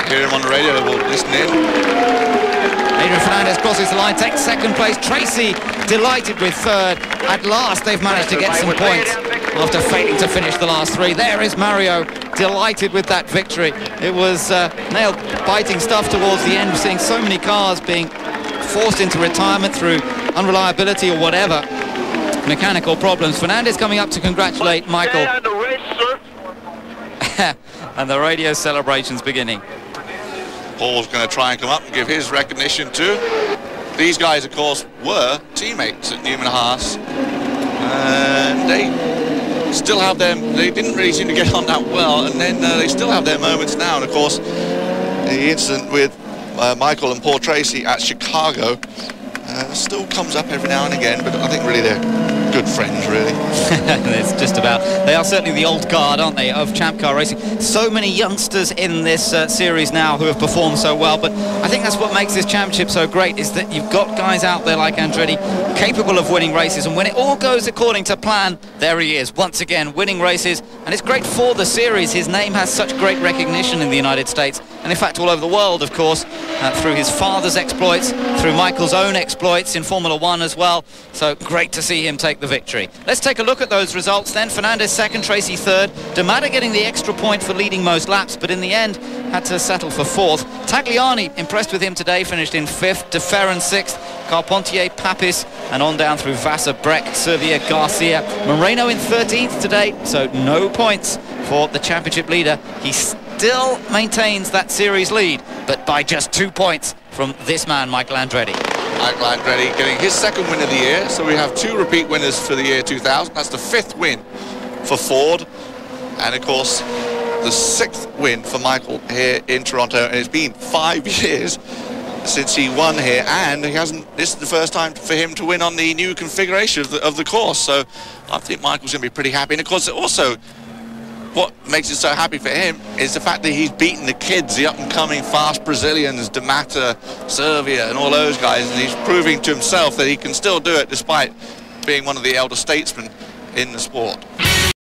Hear him on the radio, we'll listen in. Adrian Fernandez crosses the line, takes second place. Tracy delighted with third. At last they've managed to get some points after failing to finish the last 3. There is Mario, delighted with that victory. It was nail-biting stuff towards the end, seeing so many cars being forced into retirement through unreliability or whatever, mechanical problems. Fernandez coming up to congratulate Michael. And the radio celebrations beginning. Paul's going to try and come up and give his recognition too. These guys, of course, were teammates at Newman Haas, and they still have them. They didn't really seem to get on that well, and then they still have their moments now. And of course, the incident with Michael and Paul Tracy at Chicago still comes up every now and again, but I think really they're good friends, really. It's just about, they are certainly the old guard, aren't they, of Champ Car racing. So many youngsters in this series now who have performed so well, but I think that's what makes this championship so great, is that you've got guys out there like Andretti capable of winning races, and when it all goes according to plan, there he is once again winning races, and it's great for the series. His name has such great recognition in the United States, and in fact all over the world, of course, through his father's exploits, through Michael's own exploits in Formula One as well. So great to see him take the victory. Let's take a look at those results then. Fernandez second, Tracy third. Matta getting the extra point for leading most laps, but in the end had to settle for fourth. Tagliani, impressed with him today, finished in fifth. De Ferran sixth. Carpentier, Papis, and on down through Vassar, Breck, Servier, Garcia. Moreno in 13th today, so no points for the championship leader. He still maintains that series lead, but by just 2 points from this man, Michael Andretti. Michael Andretti getting his second win of the year, so we have 2 repeat winners for the year 2000. That's the 5th win for Ford, and of course the 6th win for Michael here in Toronto, and it's been 5 years since he won here, and he hasn't. This is the first time for him to win on the new configuration of the course, so I think Michael's going to be pretty happy. And of course also what makes it so happy for him is the fact that he's beaten the kids, the up-and-coming fast Brazilians, Matta, Servia, and all those guys, and he's proving to himself that he can still do it despite being one of the elder statesmen in the sport.